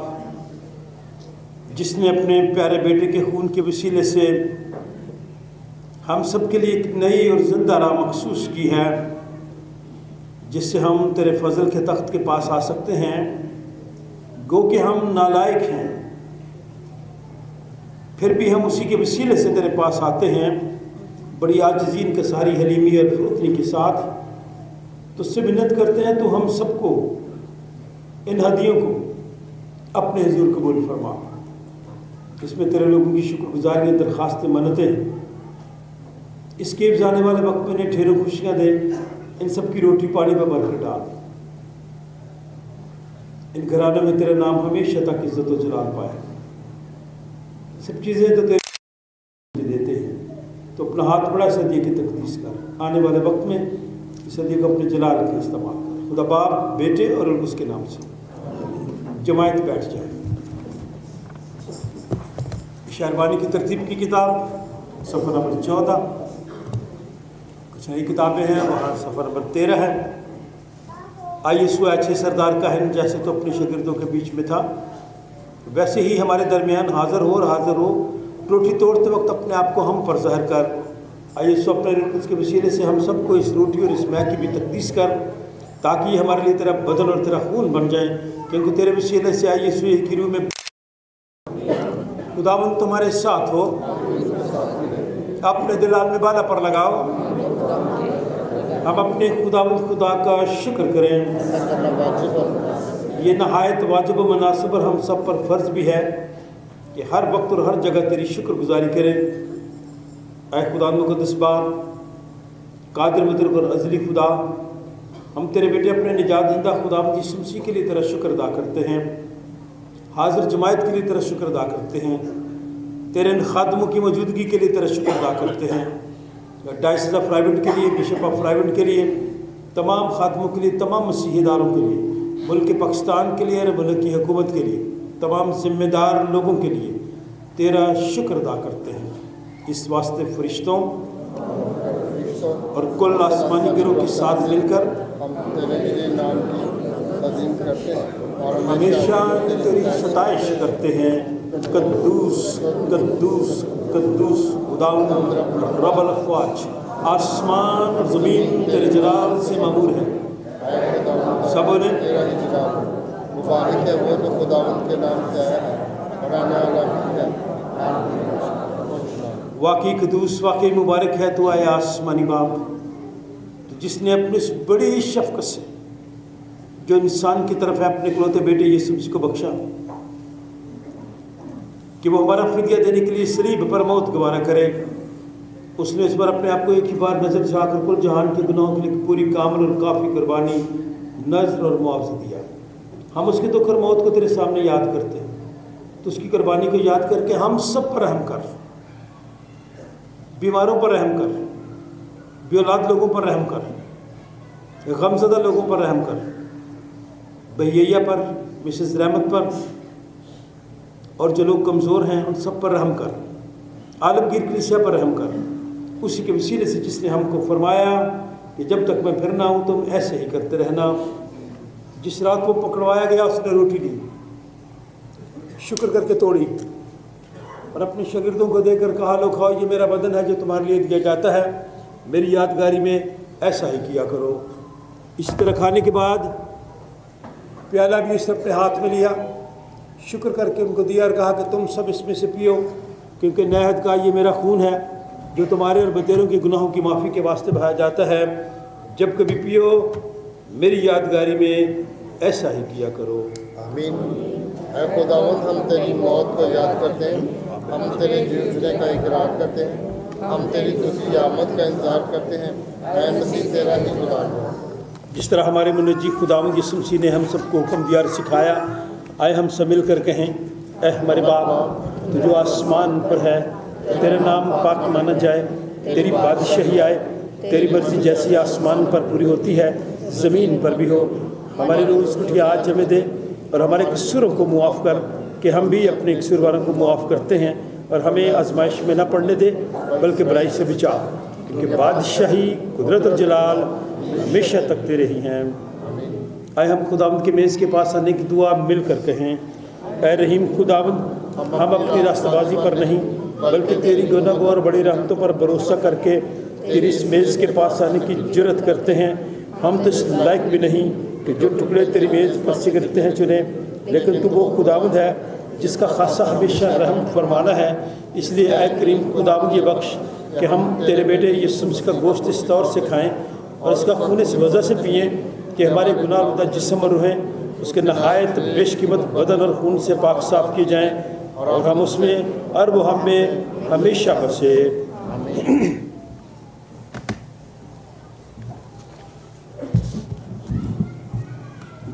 जिसने अपने प्यारे बेटे के खून के वसीले से हम सब के लिए एक नई और ज़िंदा राह मखसूस की है, जिससे हम तेरे फजल के तख्त के पास आ सकते हैं। गो कि हम नालायक हैं, फिर भी हम उसी के वसीले से तेरे पास आते हैं, बड़ी आजिज़ीन के सारी हलीमी और फुर्तनी के साथ तुझसे मिन्नत करते हैं तो हम सबको इन हदियों को अपने हुजूर कबूल फरमा। इसमें तेरे लोगों की शुक्रगुजारी, दरख्वास्त, मन्नतें इस केब जाने वाले वक्त में ढेरों खुशियाँ दे, इन सब की रोटी पानी पर बरकत डाल। इन घरानों में तेरा नाम हमेशा तक इज्जत और जलाल पाए। सब चीज़ें तो तेरे देते हैं, तो अपना हाथ बड़ा सदिये की तकदीस कर। आने वाले वक्त में इस सदिये को अपने जलाल के इस्तेमाल कर। खुदा बाप, बेटे और उसके नाम से जमायत बैठ जाए। शहरबानी की तरतीब की किताब सफ़र नंबर 14, कुछ नई किताबें हैं, वहाँ सफ़र नंबर 13 है। आइए सु अच्छे सरदार का है, जैसे तो अपने शागिर्दों के बीच में था वैसे ही हमारे दरमियान हाज़िर हो और हाज़िर हो। रोटी तोड़ते वक्त अपने आप को हम पर ज़ाहिर कर। आइए सु अपने उसके वसीले से हम सबको इस रोटी और इस मैगी की भी तकदीस कर, ताकि ये हमारे लिए तेरा बदन और तेरा खून बन जाए, क्योंकि तेरे वसीले से आइए सु एक ही रूह में खुदावंद तुम्हारे साथ हो। अपने दिलाल में बाला पर लगाओ। हम अपने खुदावंद खुदा का शुक्र करें। ये नहायत वाजिब व मुनासिब और हम सब पर फ़र्ज़ भी है कि हर वक्त और हर जगह तेरी शुक्रगुजारी करें। ऐ खुदा मुक़द्दस बाप, कादिर मुतरक और अज़ली खुदा, हम तेरे बेटे अपने निजात दहिंदा खुदावंद यीशु मसीह के लिए तेरा शुक्र अदा करते हैं। हाज़िर जमायत के लिए तेरा शुक्र अदा करते हैं। तेरे इन खादमों की मौजूदगी के लिए तेरा शुक्र अदा करते हैं। डायसिस ऑफ रायवंड के लिए, बिशप ऑफ रायवंड के लिए, तमाम खादमों के लिए, तमाम मसीहीदारों के लिए, मुल्क पाकिस्तान के लिए और मुल्क की हुकूमत के लिए, तमाम ज़िम्मेदार लोगों के लिए तेरा शुक्र अदा करते हैं। इस वास्ते फरिश्तों और कुल आसमानी गिरोह के साथ मिलकर हम तेरे लिए नाम की तज़ीम करते हैं और हमेशा तेरी सताइश करते हैं। कद्दूस कद्दूस कद्दूस खुदावंद रब्बुल अफ़वाज, आसमान और ज़मीन तेरे जलाल से ममूर है। सबों ने तेरा ही जलाल मुबारक है वो जो खुदावंद के नाम से आया है, बढ़ाने वाला भी है। वाकई कदूस, वाकई मुबारक है तो आया आसमानी बाप, तो जिसने अपनी इस बड़ी शफ़क़त से जो इंसान की तरफ है अपने इकलौते बेटे यीशु मसीह को बख्शा कि वो हमारा फिदिया देने के लिए सलीब पर मौत गवारा करे। उसने इस पर अपने आप को एक ही बार नज़र झाँकर कुल जहान के गुनाहों के लिए पूरी कामिल और काफ़ी कुर्बानी, नज़र और मुआवजा दिया। हम उसके दुख और मौत को तेरे सामने याद करते हैं, तो उसकी कुर्बानी को याद करके हम सब पर रहम कर। बीमारों पर रहम कर, बेऔलाद लोगों पर रहम कर, गमज़दा लोगों पर रहम कर, भैया पर, मिसेस रहमत पर, और जो लोग कमज़ोर हैं उन सब पर रहम कर। आलमगीर कलीसिया पर रहम कर, उसी के वसीले से जिसने हमको फरमाया कि जब तक मैं फिर ना हूँ तुम ऐसे ही करते रहना। जिस रात वो पकड़वाया गया उसने रोटी ली, शुक्र करके तोड़ी और अपने शागिर्दों को देकर कहा, लो खाओ, ये मेरा बदन है जो तुम्हारे लिए दिया जाता है, मेरी यादगारी में ऐसा ही किया करो। इसी तरह खाने के बाद प्याला भी उसने अपने हाथ में लिया, शुक्र करके उनको दिया और कहा कि तुम सब इसमें से पियो, क्योंकि नए अहद का ये मेरा खून है जो तुम्हारे और बतेरों के गुनाहों की माफ़ी के वास्ते बहाया जाता है। जब कभी पियो मेरी यादगारी में ऐसा ही किया करो। आमीन। ऐ खुदावंद, हम तेरी मौत को याद करते हैं, हम तेरे जीने का इकरार करते हैं, हम तेरी दूसरी आमद का इंतज़ार करते हैं। ऐ मसीह तेरा ही गुलाम हो। जिस तरह हमारे मुनज्जी खुदावंद यीशु मसीह ने हम सबको हुक्म दिया और सिखाया, आए हम सब मिल कर कहें, ऐ हमारे बाप तो जो आसमान पर है, तेरा नाम पाक माना जाए, तेरी बादशाही आए, तेरी मर्ज़ी जैसी आसमान पर पूरी होती है ज़मीन पर भी हो। हमारे रोज़ की आज हमें दे और हमारे कसूरों को मुआफ़ कर कि हम भी अपने कसूर वालों को मुआफ़ करते हैं, और हमें आजमाइश में न पड़ने दे बल्कि बुराई से बचा, क्योंकि बादशाही, कुदरत और जलाल हमेशा तक तेरे ही हैं। आए हम खुदावंद के मेज़ के पास आने की दुआ मिल कर कहें, ऐ रहीम खुदावंद, हम अपनी रास्तबाजी पर नहीं बल्कि तेरी गुनाहगार बड़ी रहमतों पर भरोसा करके तेरी इस मेज़ के पास आने की जुर्रत करते हैं। हम तो इस लायक भी नहीं कि जो टुकड़े तेरी मेज़ पर से गिरते हैं चुने, लेकिन तू वो खुदावंद है जिसका खासा हमेशा रहम फरमाना है। इसलिए ऐ करीम खुदावंद ये बख्श कि हम तेरे बेटे यीशु मसीह का गोश्त इस तौर से खाएं और इसका खून इस वजह से पिएं कि हमारे गुनाह जिस्म और रूहें उसके नहायत बेशकीमत बदन और खून से पाक साफ किए जाएं और हम उसमें और वो हम में हमेशा बसे।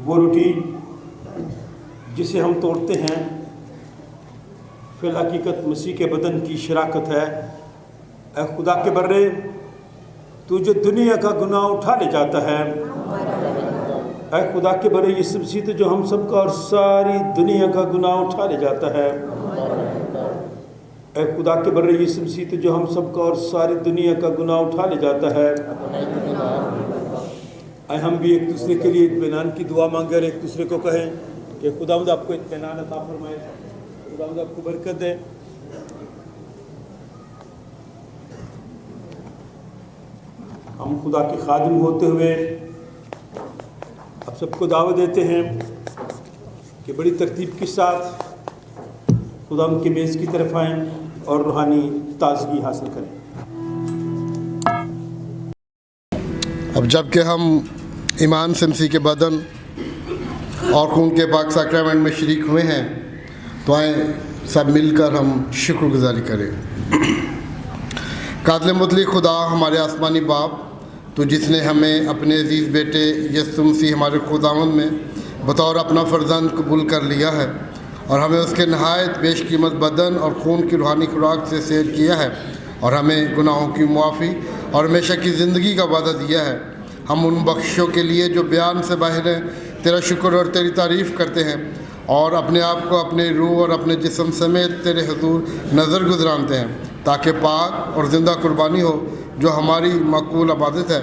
वो रोटी जिसे हम तोड़ते हैं फिल हकीकत मसीह के बदन की शराकत है। ऐ खुदा के बर्रे, तू जो दुनिया का गुनाह उठा ले जाता है, ऐ खुदा के बर्रे यीशु मसीह तो जो हम सबका और सारी दुनिया का गुनाह उठा ले जाता है, ऐ खुदा के बर्रे यीशु मसीह तो जो हम सबका और सारी दुनिया का गुनाह उठा ले जाता है। ऐ हम भी एक दूसरे के लिए इत्मीनान की दुआ मांगे और एक दूसरे को कहें कि खुदावंद आपको इत्मीनान अता फरमाए, खुदावंद आपको बरकत दे। हम खुदा के खादिम होते हुए अब सबको दावत देते हैं कि बड़ी तरतीब के साथ खुदावंद की मेज़ की तरफ आएँ और रूहानी ताज़गी हासिल करें। अब जबकि हम ईमान से मसीह के बदन और खून के पाक सैक्रामेंट में शरीक हुए हैं, तो आए सब मिलकर हम शुक्रगुजारी करें। कातिल मुतलक खुदा, हमारे आसमानी बाप, तो जिसने हमें अपने अजीज़ बेटे यीशु मसीह हमारे खुदावंद में बतौर अपना फ़र्जंद कबूल कर लिया है और हमें उसके नहायत बेशकीमत बदन और खून की रूहानी खुराक से सैर किया है और हमें गुनाहों की मुआफ़ी और हमेशा की ज़िंदगी का वादा दिया है। हम उन बख्शों के लिए जो बयान से बाहर हैं तेरा शुक्र और तेरी तारीफ़ करते हैं और अपने आप को अपने रूह और अपने जिस्म समेत तेरे हुजूर नज़र गुजरानते हैं, ताकि पाक और ज़िंदा कुर्बानी हो जो हमारी मकबूल इबादत है।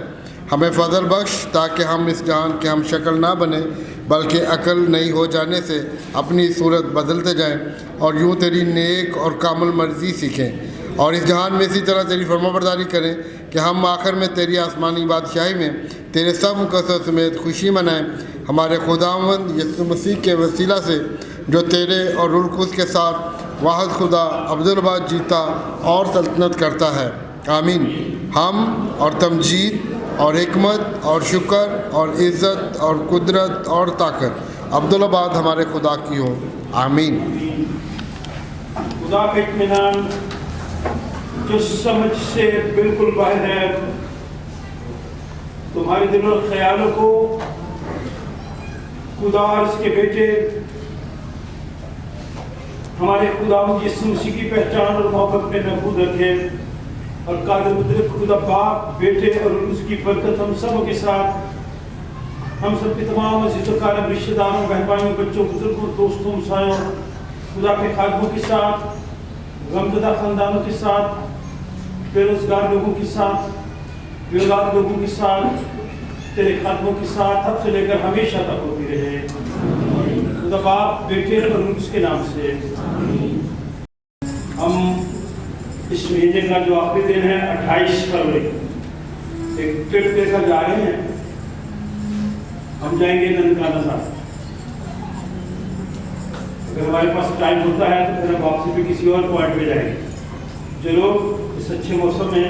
हमें फ़ज़ल बख्श ताकि हम इस जहान के हम शक्ल ना बने बल्कि अकल नहीं हो जाने से अपनी सूरत बदलते जाएं और यूँ तेरी नेक और कामिल मर्ज़ी सीखें और इस जहान में इसी तरह तेरी फरमाबरदारी करें कि हम आखिर में तेरी आसमानी बादशाही में तेरे सब मुक़द्दस समेत खुशी मनाएं। हमारे खुदावंद यीशु मसीह के वसीला से जो तेरे और रूह कुद्स के साथ वाहिद खुदा अब्दुल बाद जीता और सल्तनत करता है। आमीन। हम और तमजीद और हिकमत और शुक्र और इज़्ज़त और कुदरत और ताकत अब्दुल्लाबाद हमारे खुदा की हो। आमीन। खुदा का इत्मीनान जो समझ से बिल्कुल बाहर है, तुम्हारे दिल और ख्यालों को खुदा और इसके बेटे हमारे खुदावंद यीशु मसीह की पहचान और मोहब्बत में महफूज रखे और कादिर मुतलक खुदा बाप, बेटे और उसकी बरकत हम सब के साथ, हम सब के तमाम अज़ीज़-ओ-क़रीब रिश्तेदारों, बहन भाइयों, बच्चों, बुजुर्गों, दोस्तों, हमसायों, खुदा के खादमों के साथ, गमज़दा ख़ानदानों के साथ, बेरोज़गार लोगों के साथ, बेऔलाद लोगों के साथ, तेरे खादमों के साथ अब से लेकर हमेशा तक होती रहे। खुदा बाप, बेटे और उसके नाम से हम इस महीने का जो आखिरी दिन है 28 फरवरी एक ट्रिप लेकर जा रहे हैं। हम जाएंगे ननकाना साहब। अगर हमारे पास टाइम होता है तो फिर हम वापसी भी किसी और पॉइंट पे जाएंगे। जो लोग इस अच्छे मौसम में